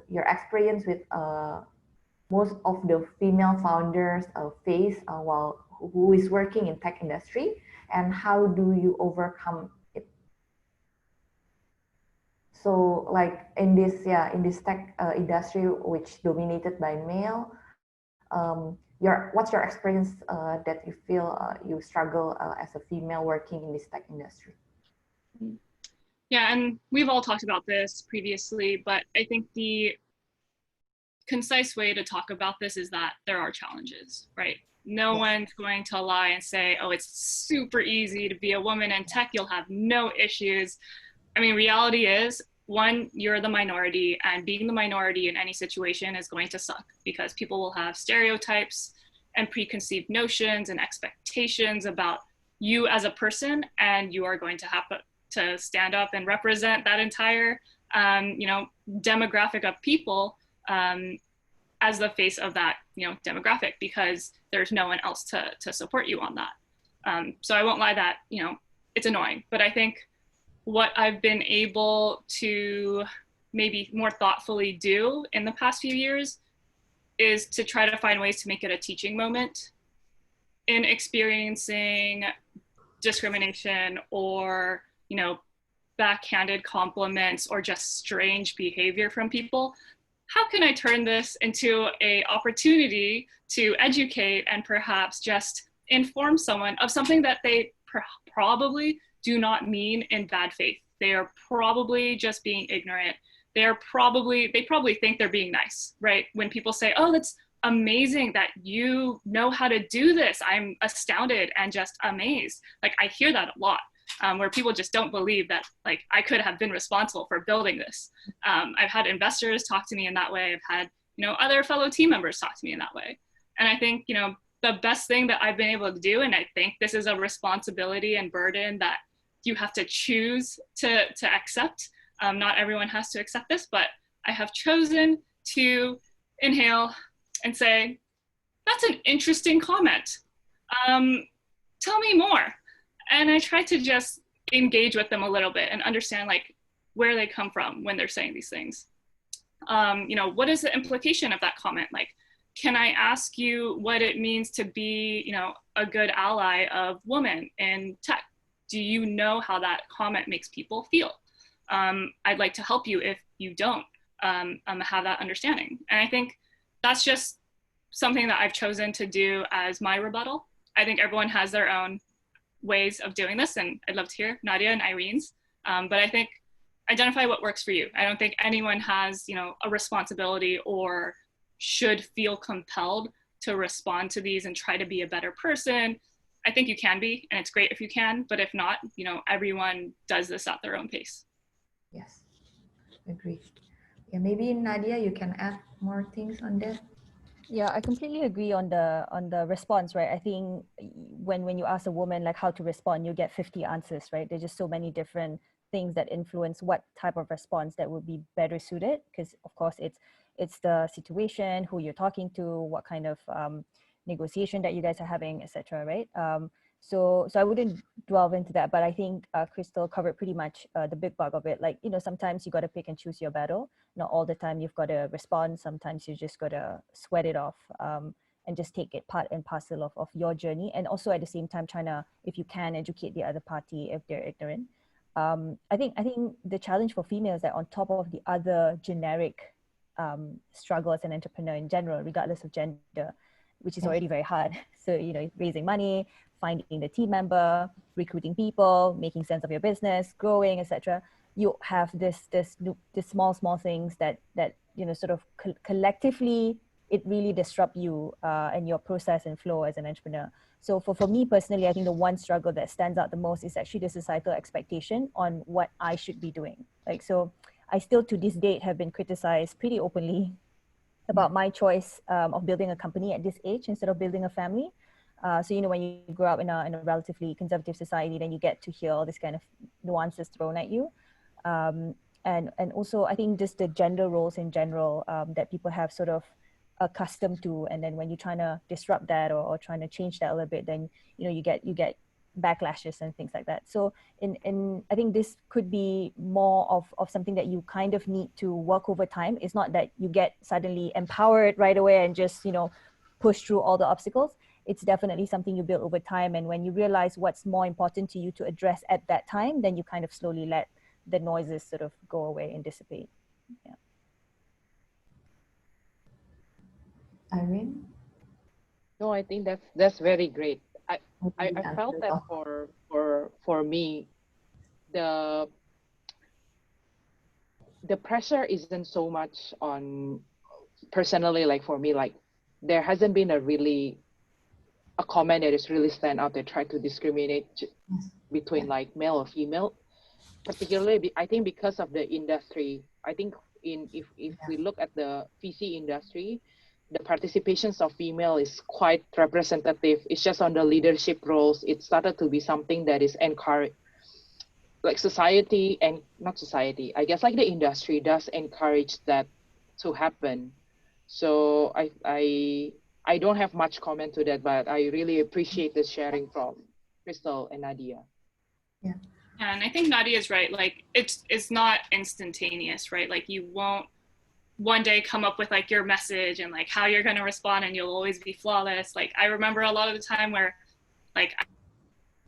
your experience with most of the female founders face while who is working in tech industry, and how do you overcome it? So, like in this tech industry which dominated by male, what's your experience that you feel you struggle as a female working in this tech industry? Yeah, and we've all talked about this previously, but I think the concise way to talk about this is that there are challenges, right? No one's going to lie and say, oh, it's super easy to be a woman in tech, you'll have no issues. I mean, reality is, one, you're the minority, and being the minority in any situation is going to suck because people will have stereotypes and preconceived notions and expectations about you as a person, and you are going to have to stand up and represent that entire demographic of people as the face of that demographic, because there's no one else to support you on that. So I won't lie that it's annoying, but I think what I've been able to maybe more thoughtfully do in the past few years is to try to find ways to make it a teaching moment in experiencing discrimination or backhanded compliments or just strange behavior from people. How can I turn this into an opportunity to educate and perhaps just inform someone of something that they probably do not mean in bad faith? They are probably just being ignorant. They probably think they're being nice, right? When people say, oh, that's amazing that you know how to do this. I'm astounded and just amazed. Like, I hear that a lot, where people just don't believe that, like, I could have been responsible for building this. I've had investors talk to me in that way. I've had, other fellow team members talk to me in that way. And I think, the best thing that I've been able to do, and I think this is a responsibility and burden that you have to choose to accept. Not everyone has to accept this, but I have chosen to inhale and say, that's an interesting comment. Tell me more. And I try to just engage with them a little bit and understand, like, where they come from when they're saying these things. What is the implication of that comment? Like, can I ask you what it means to be, a good ally of women in tech? Do you know how that comment makes people feel? I'd like to help you if you don't have that understanding. And I think that's just something that I've chosen to do as my rebuttal. I think everyone has their own ways of doing this, and I'd love to hear Nadia and Irene's. But I think identify what works for you. I don't think anyone has, a responsibility or should feel compelled to respond to these and try to be a better person. I think you can be, and it's great if you can, but if not, everyone does this at their own pace. Yes, agree. Yeah, maybe Nadia, you can add more things on that. Yeah, I completely agree on the response, right? I think when you ask a woman like how to respond, you get 50 answers, right? There's just so many different things that influence what type of response that would be better suited, because of course it's the situation, who you're talking to, what kind of negotiation that you guys are having, etc., right? So I wouldn't delve into that, but I think Crystal covered pretty much the big bulk of it. Like, sometimes you got to pick and choose your battle. Not all the time you've got to respond. Sometimes you just got to sweat it off and just take it part and parcel of your journey. And also at the same time, trying to, if you can, educate the other party if they're ignorant. I think the challenge for females is that on top of the other generic struggle as an entrepreneur in general, regardless of gender, which is already very hard. So, raising money, finding the team member, recruiting people, making sense of your business, growing, etc. You have this small things that sort of collectively, it really disrupt you and your process and flow as an entrepreneur. So for me personally, I think the one struggle that stands out the most is actually the societal expectation on what I should be doing. Like, so I still to this date have been criticized pretty openly about my choice of building a company at this age instead of building a family. So, when you grow up in a relatively conservative society, then you get to hear all this kind of nuances thrown at you. And also, I think just the gender roles in general that people have sort of accustomed to. And then when you're trying to disrupt that or trying to change that a little bit, then, you get backlashes and things like that. So I think this could be more of something that you kind of need to work over time. It's not that you get suddenly empowered right away and just, push through all the obstacles. It's definitely something you build over time. And when you realize what's more important to you to address at that time, then you kind of slowly let the noises sort of go away and dissipate. Yeah. Irene? No, I think that's very great. I felt that for me, the pressure isn't so much on personally, like for me, like there hasn't been a comment that is really stand out that try to discriminate between like male or female, particularly I think because of the industry. I think if we look at the VC industry, the participations of female is quite representative. It's just on the leadership roles. It started to be something that is encouraged, like society and not society, I guess like the industry does encourage that to happen. So I don't have much comment to that, but I really appreciate the sharing from Crystal and Nadia. Yeah. And I think Nadia is right. Like it's not instantaneous, right? Like you won't one day come up with like your message and like how you're going to respond and you'll always be flawless. Like I remember a lot of the time where like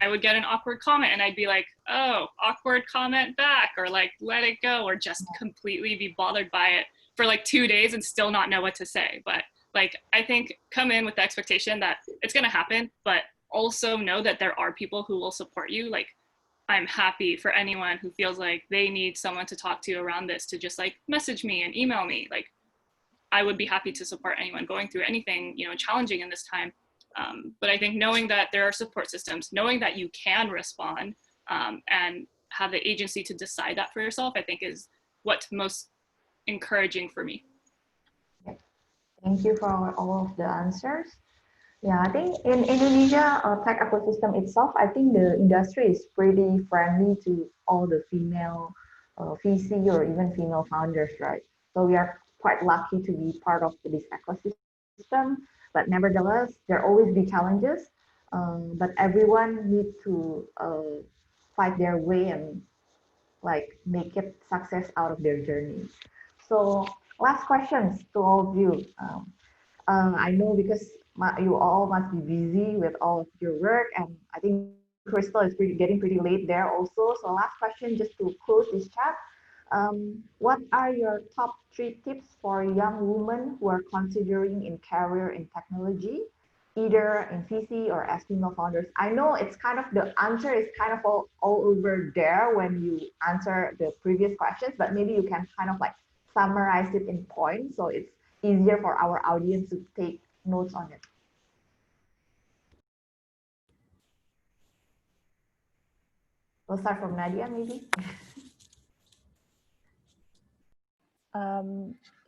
I would get an awkward comment and I'd be like, oh, awkward comment back, or like let it go, or just completely be bothered by it for like 2 days and still not know what to say. But like I think come in with the expectation that it's going to happen, but also know that there are people who will support you. Like I'm happy for anyone who feels like they need someone to talk to around this to just like message me and email me. Like, I would be happy to support anyone going through anything, you know, challenging in this time. But I think knowing that there are support systems, knowing that you can respond and have the agency to decide that for yourself, I think is what's most encouraging for me. Thank you for all of the answers. Yeah, I think in Indonesia, tech ecosystem itself, I think the industry is pretty friendly to all the female VC or even female founders, right? So we are quite lucky to be part of this ecosystem. But nevertheless, there always be challenges. But everyone need to fight their way and like make it success out of their journey. So last questions to all of you. I know because you all must be busy with all of your work, and I think Crystal is getting pretty late there also. So last question, just to close this chat. What are your top 3 tips for young women who are considering in career in technology, either in VC or as female founders? I know it's kind of the answer is kind of all over there when you answer the previous questions, but maybe you can kind of like summarize it in points so it's easier for our audience to take notes on it. We'll start from Nadia, maybe.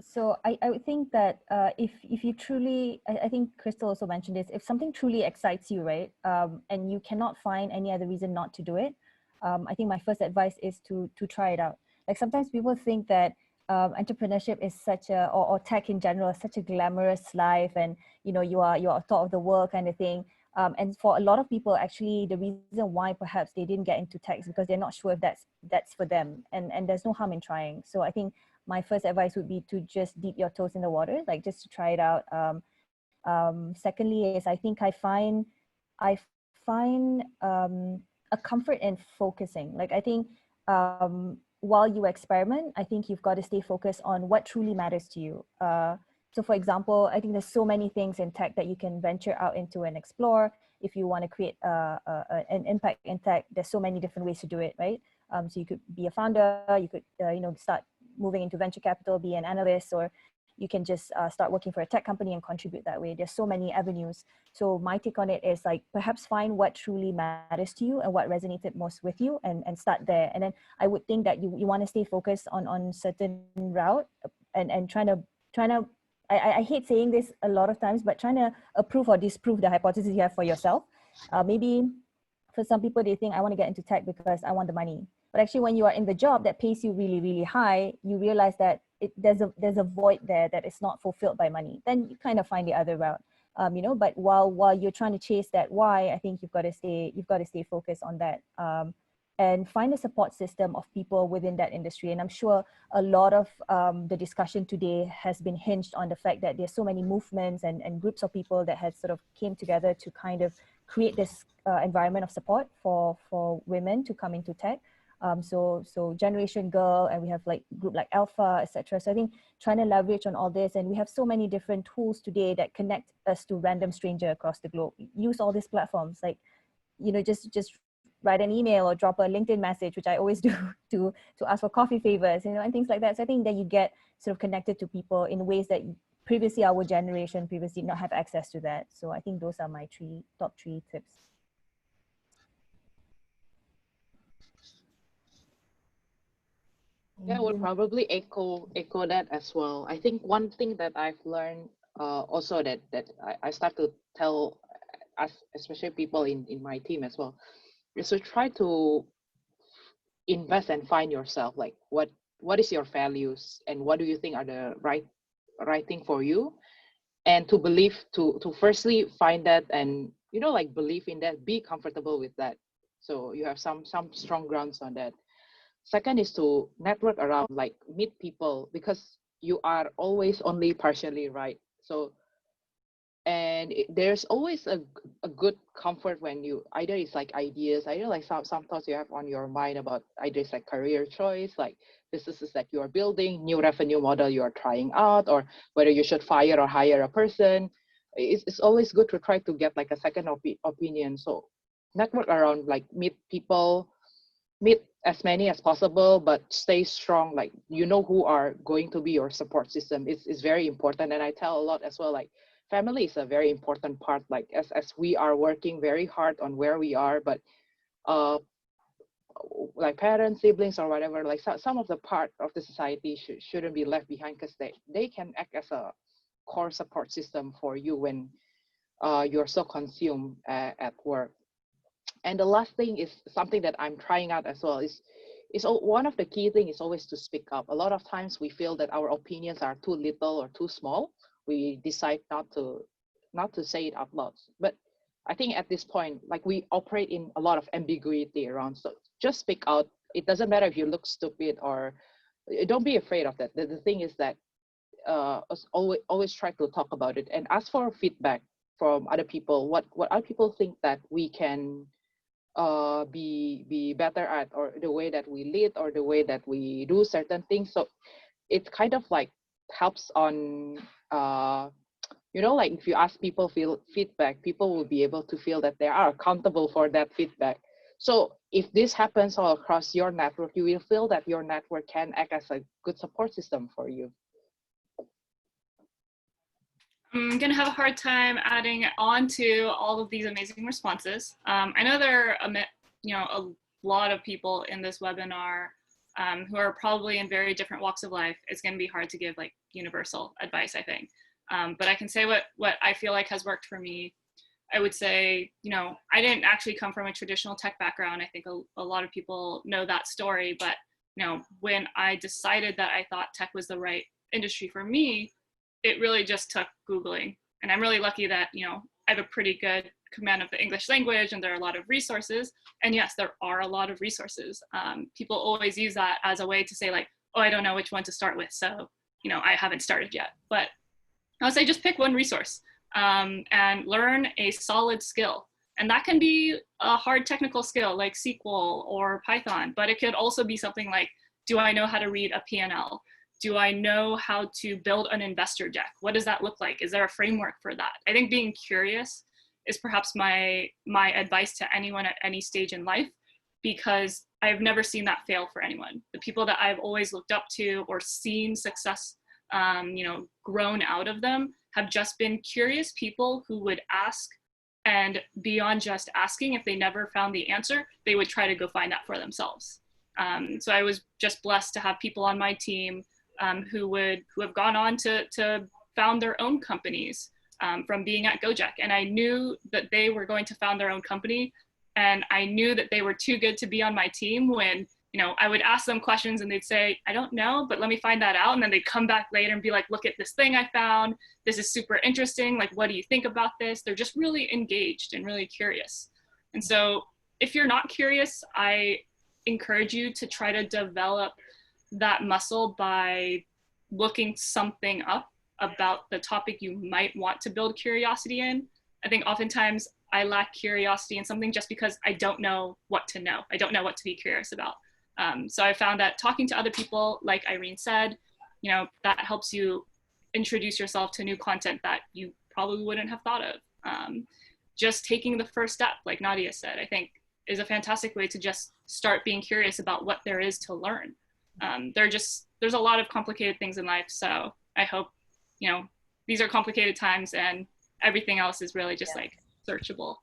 So I would think that if you truly, I think Crystal also mentioned this, if something truly excites you, right, and you cannot find any other reason not to do it, I think my first advice is to try it out. Like sometimes people think that entrepreneurship is such a, or tech in general is such a glamorous life, and you know you are top of the world kind of thing. And for a lot of people, actually, the reason why perhaps they didn't get into tech is because they're not sure if that's for them, and there's no harm in trying. So I think my first advice would be to just dip your toes in the water, like just to try it out. Secondly is I think I find a comfort in focusing. Like I think while you experiment, I think you've got to stay focused on what truly matters to you. So for example, I think there's so many things in tech that you can venture out into and explore. If you want to create an impact in tech, there's so many different ways to do it, right? So you could be a founder, you could start moving into venture capital, be an analyst, or you can just start working for a tech company and contribute that way. There's so many avenues. So my take on it is like, perhaps find what truly matters to you and what resonated most with you, and start there. And then I would think that you want to stay focused on certain route and trying to I hate saying this a lot of times, but trying to approve or disprove the hypothesis you have for yourself. Maybe for some people, they think I want to get into tech because I want the money. But actually, when you are in the job that pays you really, really high, you realize that there's a void there that is not fulfilled by money. Then you kind of find the other route, But while you're trying to chase that why, I think you've got to stay focused on that, and find a support system of people within that industry. And I'm sure a lot of the discussion today has been hinged on the fact that there's so many movements and groups of people that have sort of came together to kind of create this environment of support for women to come into tech. So Generation Girl, and we have like group like Alpha, etc. So I think trying to leverage on all this, and we have so many different tools today that connect us to random stranger across the globe. Use all these platforms, like just write an email or drop a LinkedIn message, which I always do to ask for coffee favors, and things like that. So I think that you get sort of connected to people in ways that previously our generation previously did not have access to that. So I think those are my top three tips. Yeah, I would probably echo that as well. I think one thing that I've learned also that I start to tell us, especially people in my team as well, is to try to invest and find yourself, like what is your values and what do you think are the right thing for you, and to believe to firstly find that, and like believe in that, be comfortable with that, so you have some strong grounds on that. Second is to network around, like meet people, because you are always only partially right. So, and there's always a good comfort when you either it's like ideas, either like some thoughts you have on your mind about either it's like career choice, like businesses that you are building, new revenue model you are trying out, or whether you should fire or hire a person. It's always good to try to get like a second opinion. So network around, like meet people, meet as many as possible, but stay strong. Like, you know who are going to be your support system is very important. And I tell a lot as well, like family is a very important part. Like as we are working very hard on where we are, but uh, like parents, siblings, or whatever, like some of the part of the society shouldn't be left behind, because they can act as a core support system for you when you're so consumed at work. And the last thing is something that I'm trying out as well is one of the key thing is always to speak up. A lot of times we feel that our opinions are too little or too small. We decide not to say it out loud. But I think at this point, like, we operate in a lot of ambiguity around. So just speak out. It doesn't matter if you look stupid, or don't be afraid of that. The thing is that always try to talk about it and ask for feedback from other people. What other people think that we can be better at, or the way that we lead, or the way that we do certain things. So it kind of like helps on like if you ask people feedback, people will be able to feel that they are accountable for that feedback. So if this happens all across your network, you will feel that your network can act as a good support system for you. I'm gonna have a hard time adding on to all of these amazing responses. I know there are a lot of people in this webinar who are probably in very different walks of life. It's gonna be hard to give like universal advice, I think. But I can say what I feel like has worked for me. I would say, I didn't actually come from a traditional tech background. I think a lot of people know that story, but when I decided that I thought tech was the right industry for me, it really just took Googling. And I'm really lucky that, I have a pretty good command of the English language, and there are a lot of resources. And yes, there are a lot of resources. People always use that as a way to say like, oh, I don't know which one to start with. So, I haven't started yet. But I would say just pick one resource and learn a solid skill. And that can be a hard technical skill like SQL or Python, but it could also be something like, do I know how to read a P&L? Do I know how to build an investor deck? What does that look like? Is there a framework for that? I think being curious is perhaps my advice to anyone at any stage in life, because I've never seen that fail for anyone. The people that I've always looked up to or seen success, grown out of them have just been curious people who would ask, and beyond just asking, if they never found the answer, they would try to go find that for themselves. So I was just blessed to have people on my team who have gone on to found their own companies from being at Gojek. And I knew that they were going to found their own company. And I knew that they were too good to be on my team when, I would ask them questions and they'd say, I don't know, but let me find that out. And then they'd come back later and be like, look at this thing I found. This is super interesting. Like, what do you think about this? They're just really engaged and really curious. And so if you're not curious, I encourage you to try to develop that muscle by looking something up about the topic you might want to build curiosity in. I think oftentimes I lack curiosity in something just because I don't know what to know. I don't know what to be curious about. So I found that talking to other people, like Irene said, that helps you introduce yourself to new content that you probably wouldn't have thought of. Just taking the first step, like Nadia said, I think is a fantastic way to just start being curious about what there is to learn. There's a lot of complicated things in life. So I hope, these are complicated times and everything else is really just like searchable.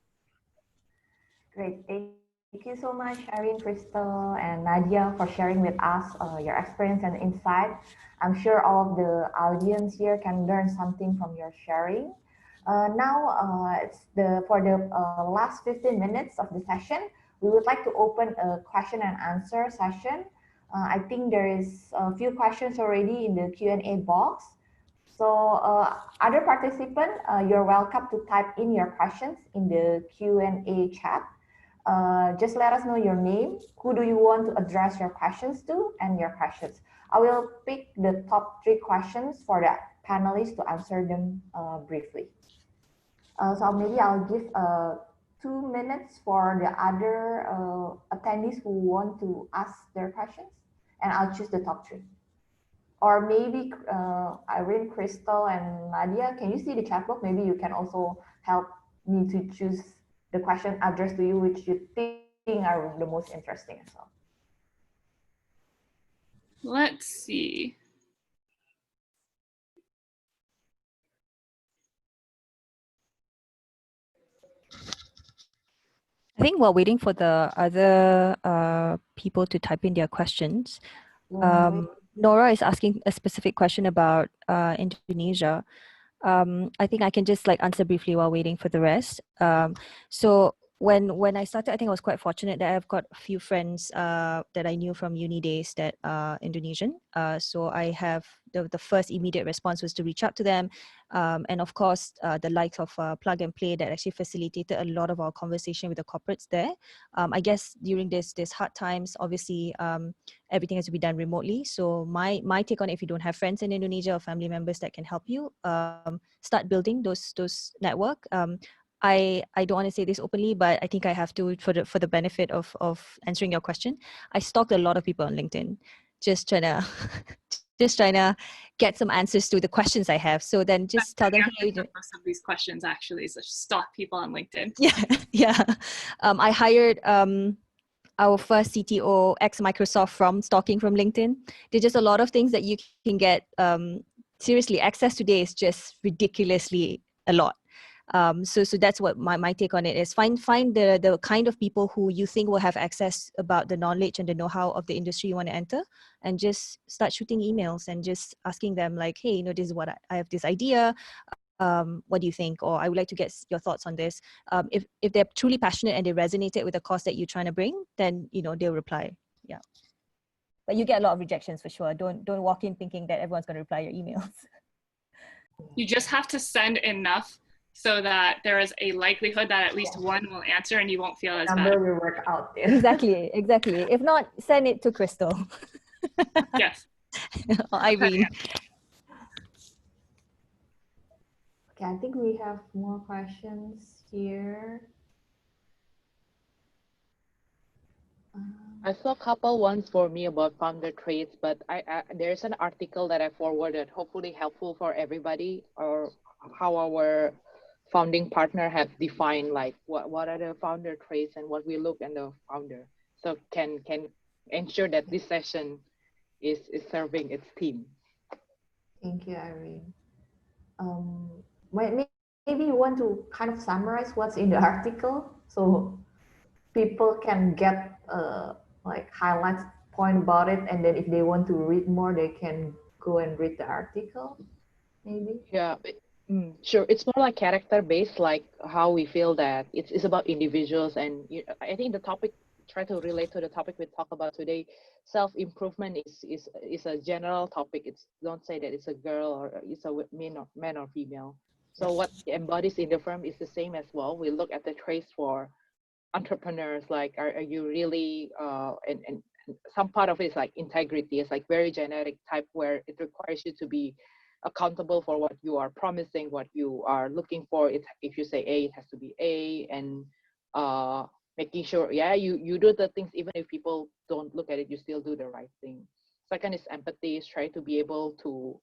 Great. Thank you so much, Irene, Crystal, and Nadia, for sharing with us your experience and insight. I'm sure all of the audience here can learn something from your sharing. Now, it's for the last 15 minutes of the session, we would like to open a question and answer session. I think there is a few questions already in the Q&A box. So other participants, you're welcome to type in your questions in the Q&A chat. Just let us know your name, who do you want to address your questions to, and your questions. I will pick the top 3 questions for the panelists to answer them briefly. So maybe I'll give 2 minutes for the other attendees who want to ask their questions, and I'll choose the top 3. Or maybe Irene, Crystal, and Nadia, can you see the chat box? Maybe you can also help me to choose the question addressed to you, which you think are the most interesting as well. Let's see. I think while waiting for the other people to type in their questions, Nora is asking a specific question about Indonesia. I think I can just like answer briefly while waiting for the rest. So when I started, I think I was quite fortunate that I've got a few friends that I knew from uni days that are Indonesian. So I have the first immediate response was to reach out to them. And of course, the likes of Plug and Play that actually facilitated a lot of our conversation with the corporates there. I guess during this hard times, obviously, everything has to be done remotely. So my take on it, if you don't have friends in Indonesia or family members that can help you, start building those network. I don't want to say this openly, but I think I have to for the benefit of answering your question. I stalked a lot of people on LinkedIn, just trying to get some answers to the questions I have. So then just tell them, hey, most of these questions actually is just stalk people on LinkedIn. Yeah. I hired our first CTO, ex-Microsoft, from stalking from LinkedIn. There's just a lot of things that you can get. Seriously, access today is just ridiculously a lot. So that's what my take on it is. Find the kind of people who you think will have access about the knowledge and the know-how of the industry you want to enter, and just start shooting emails and just asking them like, hey, this is what I have this idea. What do you think? Or I would like to get your thoughts on this. If they're truly passionate and they resonated with the cause that you're trying to bring, then they'll reply. Yeah. But you get a lot of rejections for sure. Don't walk in thinking that everyone's going to reply your emails. You just have to send enough so that there is a likelihood that at least one will answer and you won't feel as bad. Number will work out. Yeah. Exactly. If not, send it to Crystal. Yes. Or Irene. Okay, I think we have more questions here. I saw a couple ones for me about founder traits, but there's an article that I forwarded, hopefully helpful for everybody, or how our founding partner have defined like what are the founder traits and what we look in the founder, so can ensure that this session is serving its team. Thank you, Irene. Maybe you want to kind of summarize what's in the article so people can get like highlights point about it, and then if they want to read more, they can go and read the article, maybe. Yeah, sure. It's more like character based, like how we feel that it's about individuals, and I think the topic try to relate to the topic we talk about today. Self-improvement is a general topic. It's don't say that it's a girl or it's a man or female. So what embodies in the firm is the same as well. We look at the traits for entrepreneurs, like are you really and some part of it is like integrity. It's like very generic type where it requires you to be accountable for what you are promising, what you are looking for. If you say A, it has to be A, and making sure you do the things even if people don't look at it, you still do the right thing. Second is empathy, is try to be able to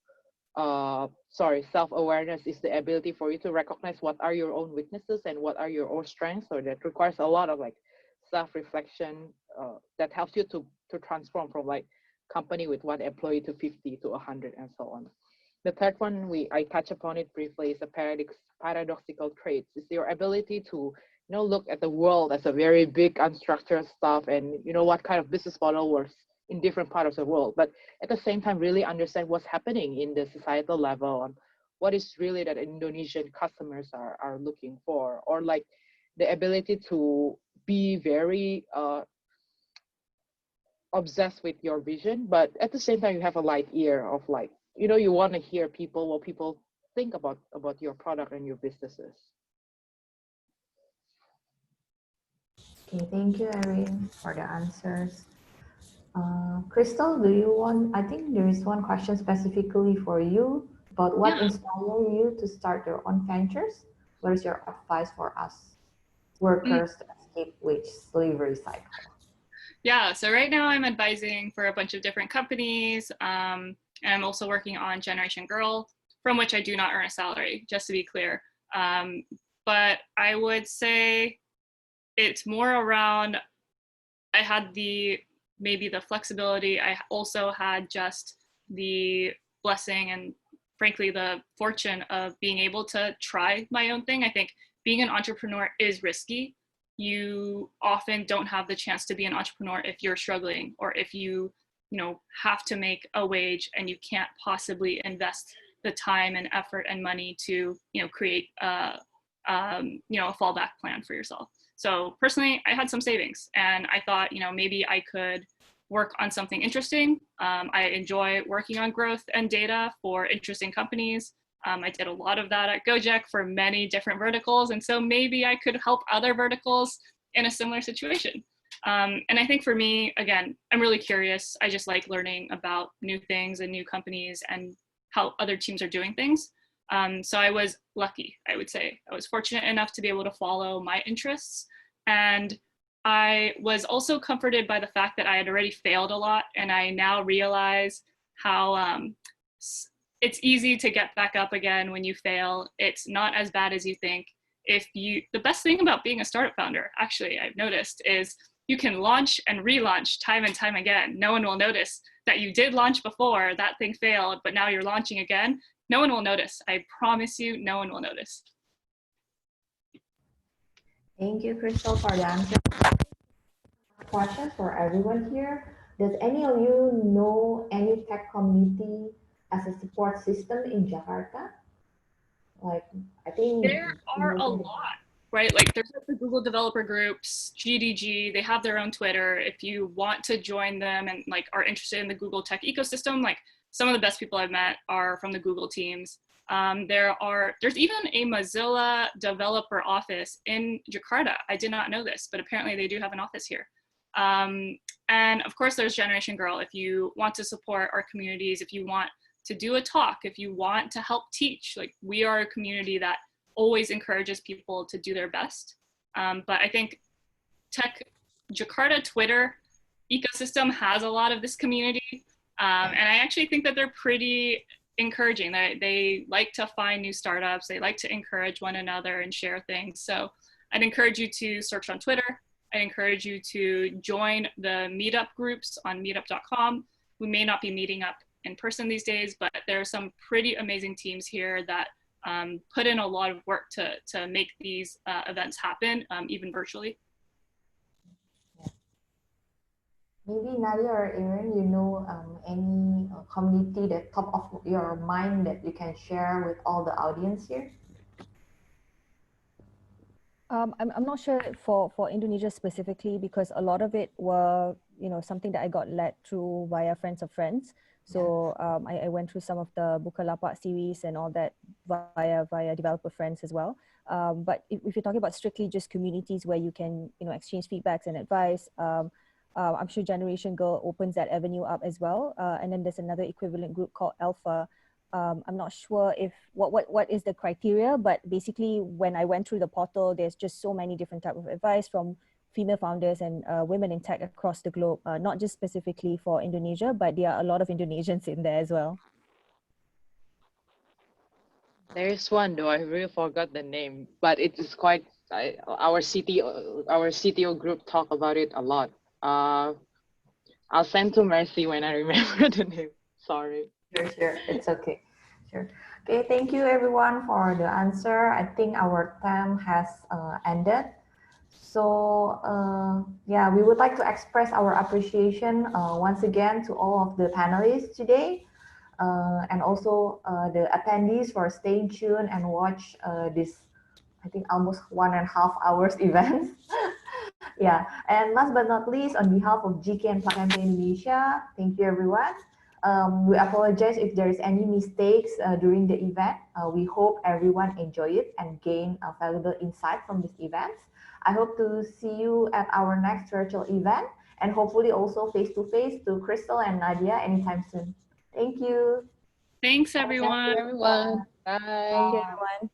self-awareness is the ability for you to recognize what are your own weaknesses and what are your own strengths. So that requires a lot of like self-reflection that helps you to transform from like company with 1 employee to 50 to 100 and so on. The third one, I touch upon it briefly, is a paradoxical traits. It's your ability to look at the world as a very big unstructured stuff, and what kind of business model works in different parts of the world, but at the same time really understand what's happening in the societal level and what is really that Indonesian customers are looking for, or like the ability to be very obsessed with your vision, but at the same time you have a light ear of like, you want to hear what people think about your product and your businesses. Okay, thank you, Irene, for the answers. Crystal, I think there is one question specifically for you about what inspired you to start your own ventures. What is your advice for us workers to escape wage slavery cycle? Yeah, so right now I'm advising for a bunch of different companies. And I'm also working on Generation Girl, from which I do not earn a salary, just to be clear. But I would say it's more around, I had the maybe the flexibility. I also had just the blessing and frankly the fortune of being able to try my own thing. I think being an entrepreneur is risky. You often don't have the chance to be an entrepreneur if you're struggling, or if you have to make a wage and you can't possibly invest the time and effort and money to create a fallback plan for yourself. So personally, I had some savings, and I thought maybe I could work on something interesting. I enjoy working on growth and data for interesting companies. I did a lot of that at Gojek for many different verticals, and so maybe I could help other verticals in a similar situation. And I think for me, again, I'm really curious. I just like learning about new things and new companies and how other teams are doing things. So I was lucky, I would say. I was fortunate enough to be able to follow my interests. And I was also comforted by the fact that I had already failed a lot. And I now realize how it's easy to get back up again when you fail. It's not as bad as you think. The best thing about being a startup founder, actually, I've noticed, is you can launch and relaunch time and time again. No one will notice that you did launch before, that thing failed, but now you're launching again. No one will notice. I promise you, no one will notice. Thank you, Crystal, for the answer. Question for everyone here. Does any of you know any tech community as a support system in Jakarta? Like, I think there are a lot, right? Like there's the Google developer groups, GDG, they have their own Twitter. If you want to join them and like are interested in the Google tech ecosystem, like some of the best people I've met are from the Google teams. There's even a Mozilla developer office in Jakarta. I did not know this, but apparently they do have an office here. And of course there's Generation Girl. If you want to support our communities, if you want to do a talk, if you want to help teach, like we are a community that always encourages people to do their best. But I think Tech Jakarta Twitter ecosystem has a lot of this community. And I actually think that they're pretty encouraging. They like to find new startups. They like to encourage one another and share things. So I'd encourage you to search on Twitter. I'd encourage you to join the meetup groups on meetup.com. We may not be meeting up in person these days, but there are some pretty amazing teams here that put in a lot of work to make these events happen, even virtually. Maybe Nadia or Irene, you know any community that top of your mind that you can share with all the audience here? I'm not sure for Indonesia specifically, because a lot of it were something that I got led through via friends of friends. So I went through some of the Bukalapak series and all that via developer friends as well. But if you're talking about strictly just communities where you can exchange feedbacks and advice, I'm sure Generation Girl opens that avenue up as well. And then there's another equivalent group called Alpha. I'm not sure if what is the criteria, but basically when I went through the portal, there's just so many different types of advice from female founders and women in tech across the globe, not just specifically for Indonesia, but there are a lot of Indonesians in there as well. There's one though, I really forgot the name, but it is quite, our CTO group talk about it a lot. I'll send to Mercy when I remember the name, sorry. Sure, it's okay. Sure. Okay, thank you everyone for the answer. I think our time has ended. So yeah, we would like to express our appreciation once again to all of the panelists today, and also the attendees for staying tuned and watch this, I think almost 1.5 hours event. Yeah, and last but not least, on behalf of GK and Plug and Play Indonesia, thank you everyone. We apologize if there is any mistakes during the event. We hope everyone enjoy it and gain valuable insight from this event. I hope to see you at our next virtual event, and hopefully also face-to-face to Crystal and Nadia anytime soon. Thank you. Thanks, everyone. Thank you, everyone. Bye. Thank you, everyone.